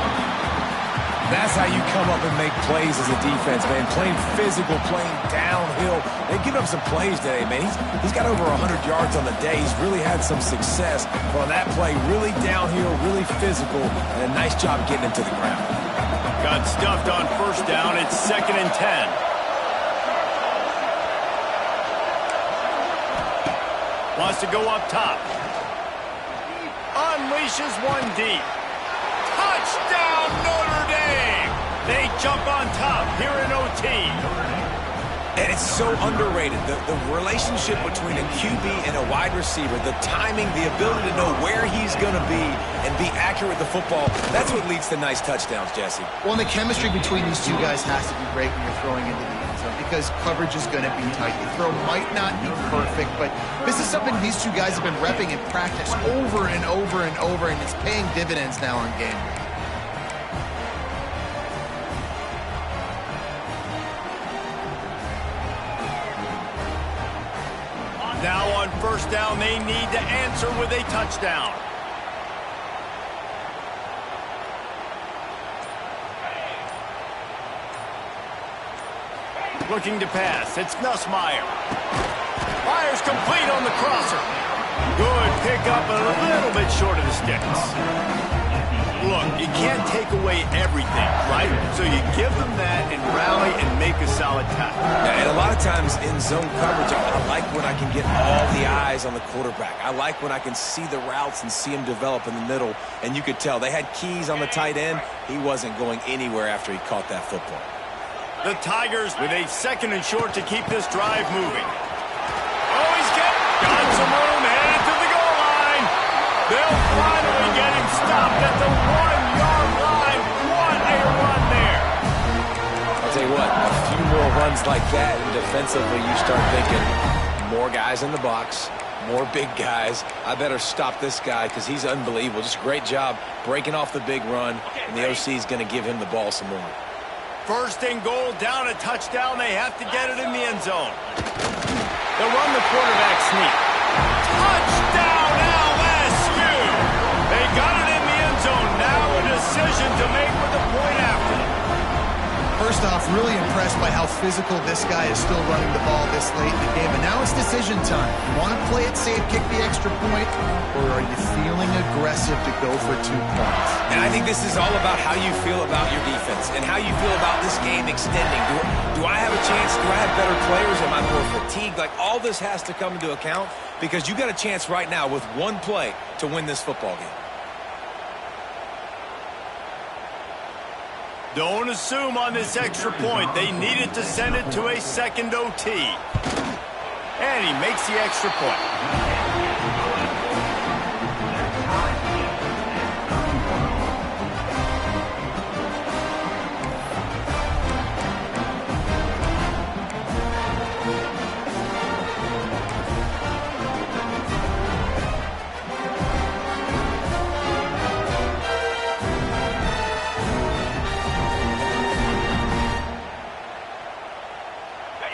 That's how you come up and make plays as a defense, man. Playing physical, playing downhill. They give up some plays today, man. He's got over 100 yards on the day. He's really had some success. But on that play, really downhill, really physical, and a nice job getting him to the ground. Got stuffed on first down. It's 2nd and 10. Wants to go up top. Unleashes one deep. Touchdown, Notre Dame! They jump on top here in OT. And it's so underrated. The relationship between a QB and a wide receiver, the timing, the ability to know where he's going to be and be accurate with the football, that's what leads to nice touchdowns, Jesse. Well, and the chemistry between these two guys has to be great when you're throwing into the end zone because coverage is going to be tight. The throw might not be perfect, but this is something these two guys have been repping in practice over and over and over, and it's paying dividends now on game. Now on first down, they need to answer with a touchdown. Looking to pass. It's Nussmeier. Fires complete on the crosser. Good pickup, a little bit short of the sticks. Look, you can't take away everything, right? So you give them that and rally and make a solid tackle. And a lot of times in zone coverage, I like when I can get all the eyes on the quarterback. I like when I can see the routes and see him develop in the middle. And you could tell they had keys on the tight end. He wasn't going anywhere after he caught that football. The Tigers with a 2nd and short to keep this drive moving. Oh, he's got some room, headed to the goal line. They'll finally get him stopped at the 1-yard line. What a run there. I'll tell you what, a few more runs like that, and defensively you start thinking, more guys in the box, more big guys. I better stop this guy because he's unbelievable. Just a great job breaking off the big run, and the OC is going to give him the ball some more. 1st and goal, down a touchdown. They have to get it in the end zone. They'll run the quarterback sneak. Touchdown, LSU! They got it in the end zone. Now a decision to make with the point after. First off, really impressed by how physical this guy is still running the ball this late in the game. But now it's decision time. You want to play it safe, kick the extra point, or are you feeling aggressive to go for 2 points? And I think this is all about how you feel about your defense and how you feel about this game extending. Do I have a chance? Do I have better players? Am I more fatigued? Like, all this has to come into account because you got a chance right now with one play to win this football game. Don't assume on this extra point. They needed to send it to a 2nd OT. And he makes the extra point.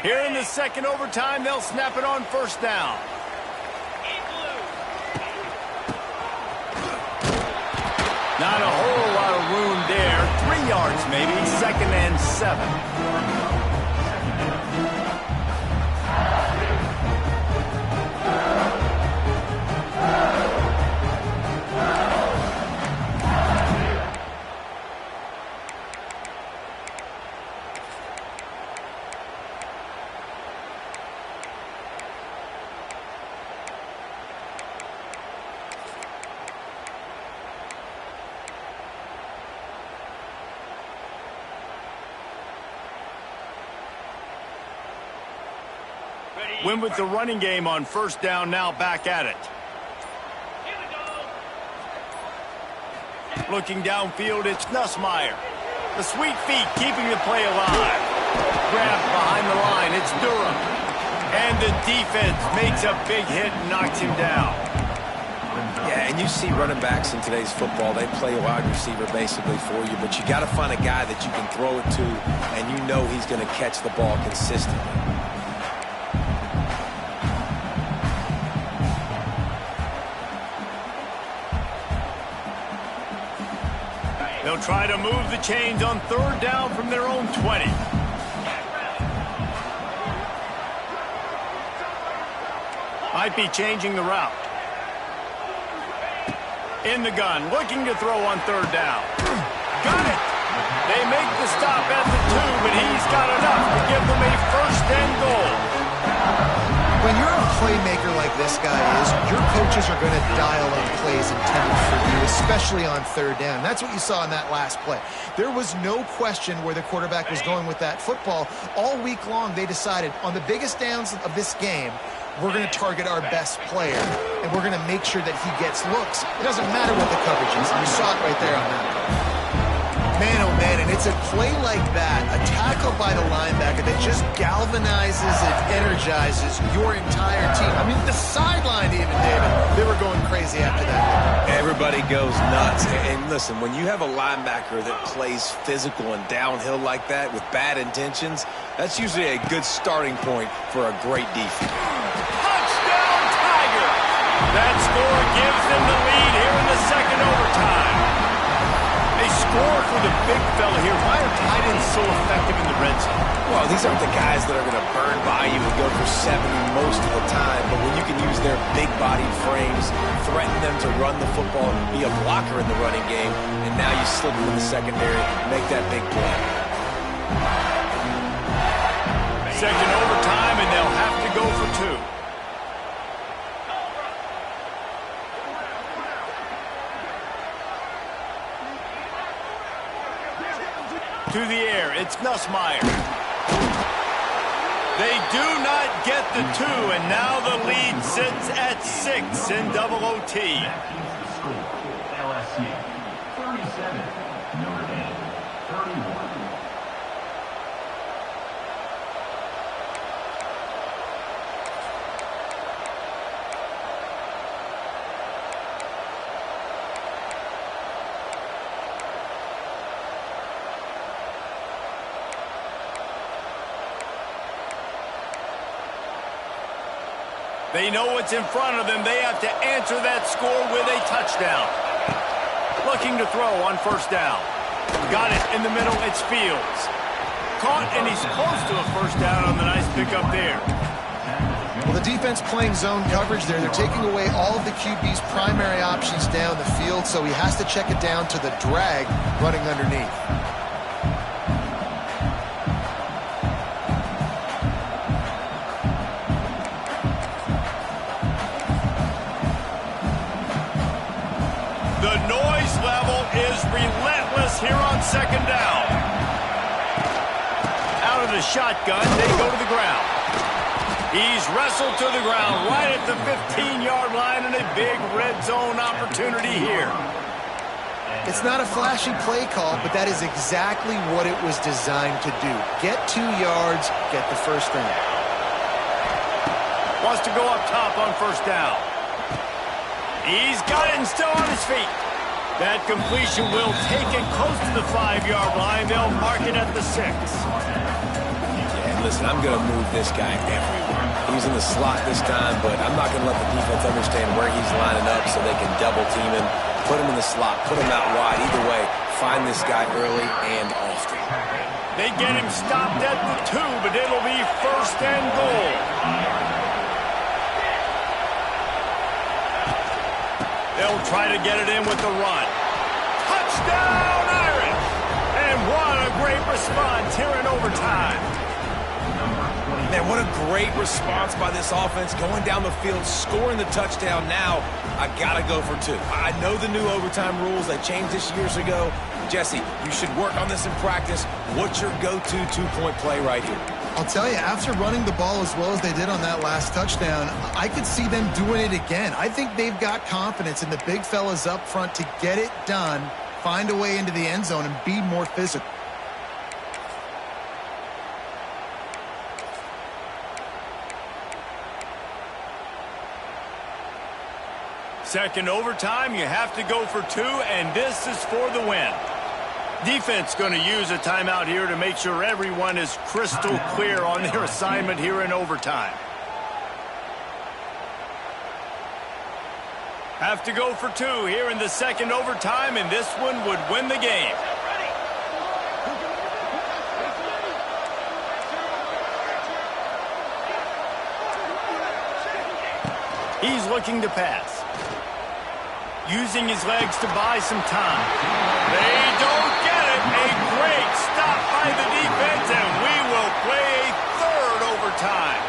Here in the 2nd overtime, they'll snap it on 1st down. Not a whole lot of room there. 3 yards maybe, 2nd and 7. Win with the running game on 1st down, now back at it. Looking downfield, it's Nussmeier. The sweet feet keeping the play alive. Grab behind the line, it's Durham. And the defense makes a big hit and knocks him down. Yeah, and you see running backs in today's football, they play a wide receiver basically for you, but you got to find a guy that you can throw it to, and you know he's going to catch the ball consistently. They'll try to move the chains on 3rd down from their own 20. Might be changing the route. In the gun, looking to throw on 3rd down. Got it! They make the stop at the 2, but he's got enough to give them a 1st and goal. When you're a playmaker like this guy is, your coaches are going to dial up plays intended for you, especially on 3rd down. That's what you saw in that last play. There was no question where the quarterback was going with that football. All week long, they decided on the biggest downs of this game, we're going to target our best player, and we're going to make sure that he gets looks. It doesn't matter what the coverage is. You saw it right there on that. Man, oh man, and It's a play like that, a tackle by the linebacker that just galvanizes and energizes your entire team. I mean, the sideline even, David, they were going crazy after that. Everybody goes nuts. And listen, when you have a linebacker that plays physical and downhill like that with bad intentions, that's usually a good starting point for a great defense. Touchdown, Tiger! That score gives them the lead here in the second overtime. A score for the big fella here. Why are tight ends so effective in the red zone? Well, these aren't the guys that are going to burn by you and go for 70 most of the time, but when you can use their big-bodied frames, threaten them to run the football and be a blocker in the running game, and now you slip them in the secondary, make that big play. Second overtime, and they'll have to go for two. To the air, it's Nussmeier. They do not get the two, and now the lead sits at 6 in double OT. The score, LSU 37, Notre Dame 31. They know what's in front of them. They have to answer that score with a touchdown. Looking to throw on first down. Got it in the middle. It's Fields. Caught, and he's close to a first down on the nice pickup there. Well, the defense playing zone coverage there. They're taking away all of the QB's primary options down the field, so he has to check it down to the drag running underneath. The noise level is relentless here on second down. Out of the shotgun, they go to the ground. He's wrestled to the ground right at the 15-yard line, and a big red zone opportunity here. It's not a flashy play call, but that is exactly what it was designed to do. Get 2 yards, get the first down. Wants to go up top on first down. He's got it and still on his feet. That completion will take it close to the 5-yard line. They'll mark it at the 6. And listen, I'm going to move this guy everywhere. He's in the slot this time, but I'm not going to let the defense understand where he's lining up so they can double team him, put him in the slot, put him out wide. Either way, find this guy early and often. They get him stopped at the 2, but it'll be first and goal. They'll try to get it in with the run. Touchdown, Irish! And what a great response here in overtime. Man, what a great response by this offense. Going down the field, scoring the touchdown now. I got to go for 2. I know the new overtime rules. They changed this years ago. Jesse, you should work on this in practice. What's your go-to 2-point play right here? I'll tell you, after running the ball as well as they did on that last touchdown, I could see them doing it again. I think they've got confidence in the big fellas up front to get it done, find a way into the end zone, and be more physical. Second overtime, you have to go for 2, and this is for the win. Defense going to use a timeout here to make sure everyone is crystal clear on their assignment here in overtime. Have to go for 2 here in the second overtime, and this one would win the game. He's looking to pass. Using his legs to buy some time. They don't get it. A great stop by the defense, and we will play a third overtime.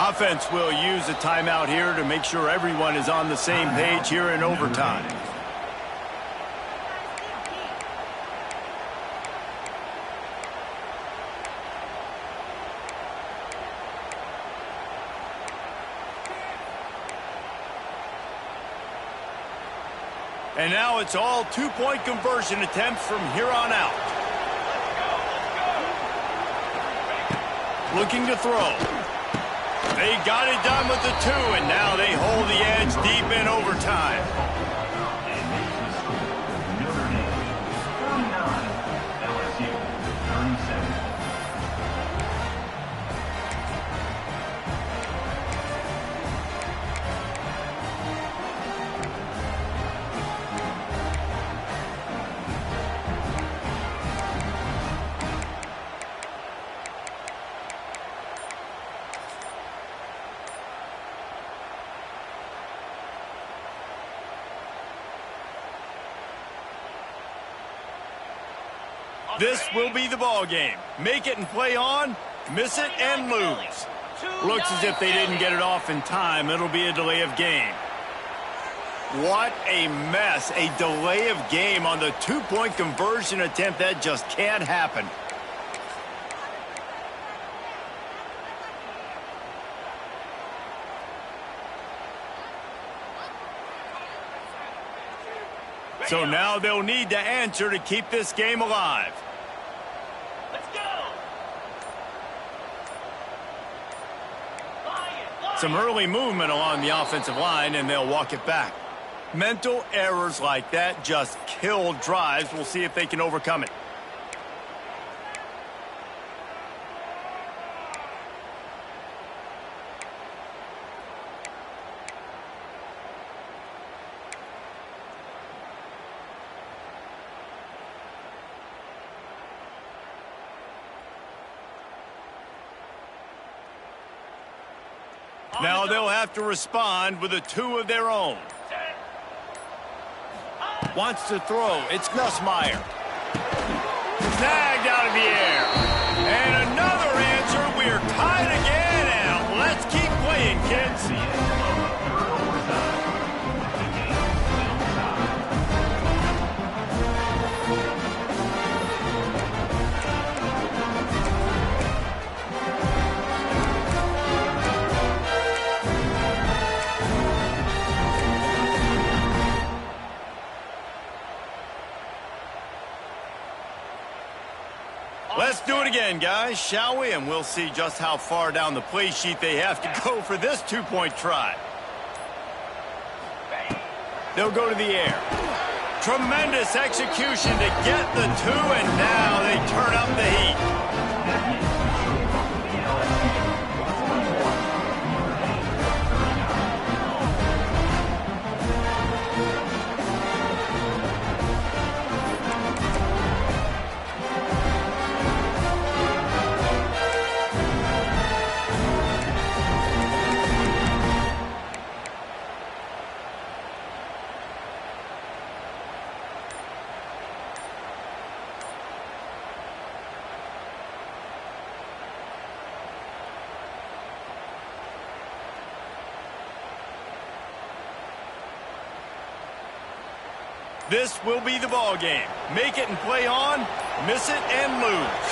Offense will use a timeout here to make sure everyone is on the same page here in overtime. And now it's all two-point conversion attempts from here on out. Looking to throw. They got it done with the 2, and now they hold the edge deep in overtime. And makes the score. Notre Dame 49, LSU 37. This will be the ball game. Make it and play on, miss it and lose. Looks as if they didn't get it off in time. It'll be a delay of game. What a mess. A delay of game on the two-point conversion attempt. That just can't happen. So now they'll need to answer to keep this game alive. Let's go. Some early movement along the offensive line, and they'll walk it back. Mental errors like that just kill drives. We'll see if they can overcome it. Now they'll have to respond with a 2 of their own. Wants to throw. It's Nussmeier. Snagged out of the air. And another answer. We're tied again. And let's keep playing, kids. Let's do it again, guys, shall we? And we'll see just how far down the play sheet they have to go for this two-point try. They'll go to the air. Tremendous execution to get the 2, and now they turn up the heat. This will be the ball game. Make it and play on, miss it and lose.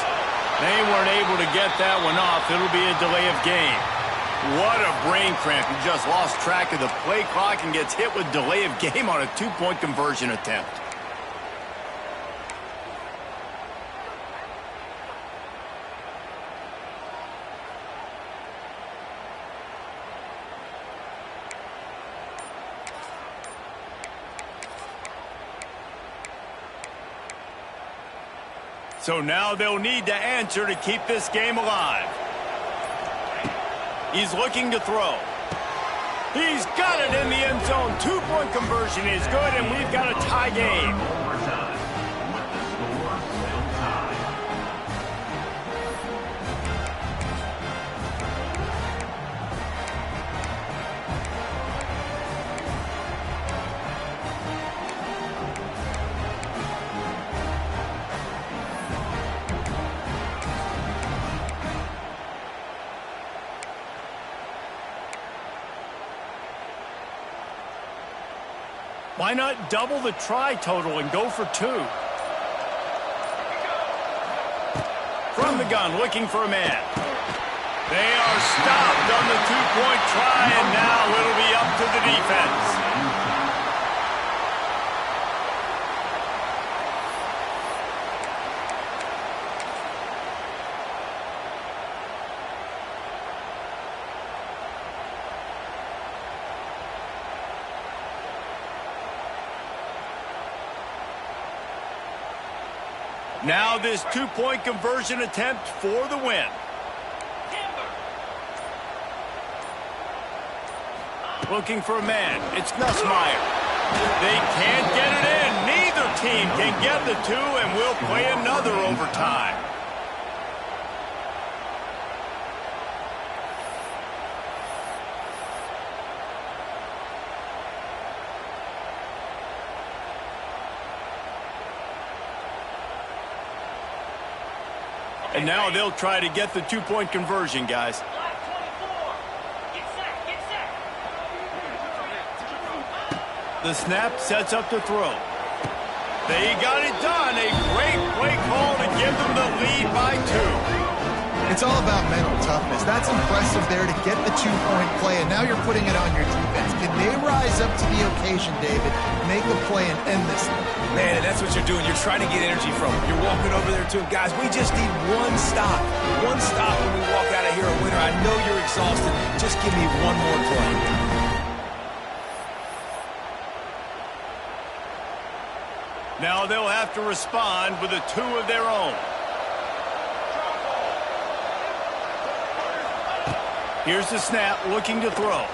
They weren't able to get that one off. It'll be a delay of game. What a brain cramp. He just lost track of the play clock and gets hit with delay of game on a two-point conversion attempt. So now they'll need to answer to keep this game alive. He's looking to throw. He's got it in the end zone. Two-point conversion is good, and we've got a tie game. Overtime with the score still tied. Why not double the try total and go for 2? From the gun, looking for a man. They are stopped on the 2-point try, and now it'll be up to the defense. Now this 2-point conversion attempt for the win. Looking for a man. It's Nussmeier. They can't get it in. Neither team can get the 2, and we'll play another overtime. And now they'll try to get the 2-point conversion, guys. The snap sets up the throw. They got it done. A great play call to give them the lead by 2. It's all about mental toughness. That's impressive there to get the 2-point play, and now you're putting it on your defense. Can they rise up to the occasion, David, make a play and end this thing? Man, that's what you're doing. You're trying to get energy from them. You're walking over there to them. Guys, we just need one stop. One stop when we walk out of here a winner. I know you're exhausted. Just give me one more play. Now they'll have to respond with a 2 of their own. Here's the snap, looking to throw.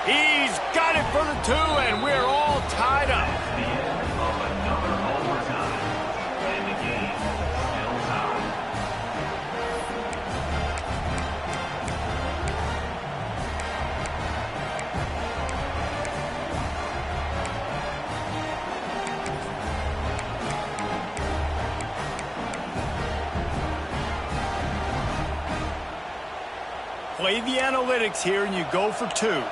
He's got it for the 2, and we're all tied up. The end of another overtime. And the game still tied. Play the analytics here, and you go for 2. 6 remain.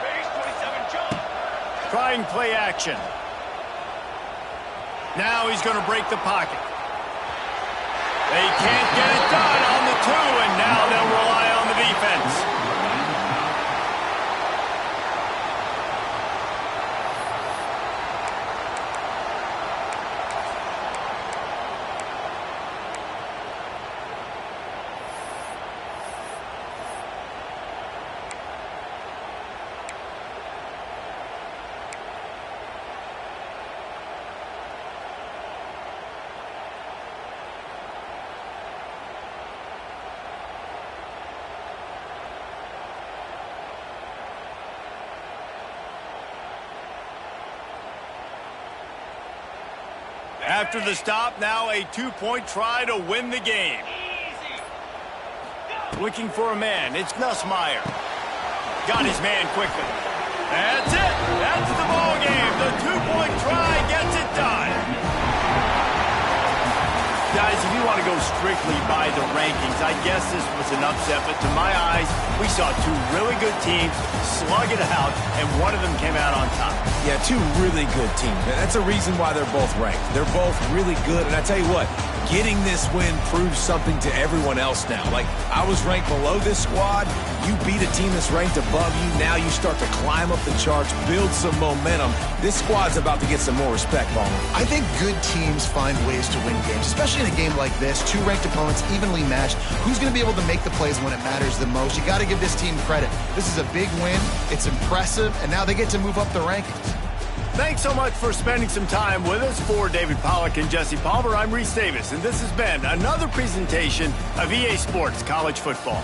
Raiders 27 jump. Trying play action. Now he's going to break the pocket. They can't get it done on the 2, and now they'll rely on the defense. After the stop, now a 2-point try to win the game. Looking for a man. It's Nussmeier. Got his man quickly. That's it. That's the ball game. The 2-point try gets it done. Guys, if you want to go strictly by the rankings, I guess this was an upset, but to my eyes, we saw 2 really good teams slug it out, and one of them came out on top. Yeah, 2 really good teams. And that's a reason why they're both ranked. They're both really good, and I tell you what, getting this win proves something to everyone else now. Like, I was ranked below this squad. You beat a team that's ranked above you. Now you start to climb up the charts, build some momentum. This squad's about to get some more respect, Ballmer. I think good teams find ways to win games, especially in a game like this. 2 ranked opponents, evenly matched. Who's going to be able to make the plays when it matters the most? You got to give this team credit. This is a big win. It's impressive, and now they get to move up the rankings. Thanks so much for spending some time with us. For David Pollack and Jesse Palmer, I'm Reese Davis, and this has been another presentation of EA Sports College Football.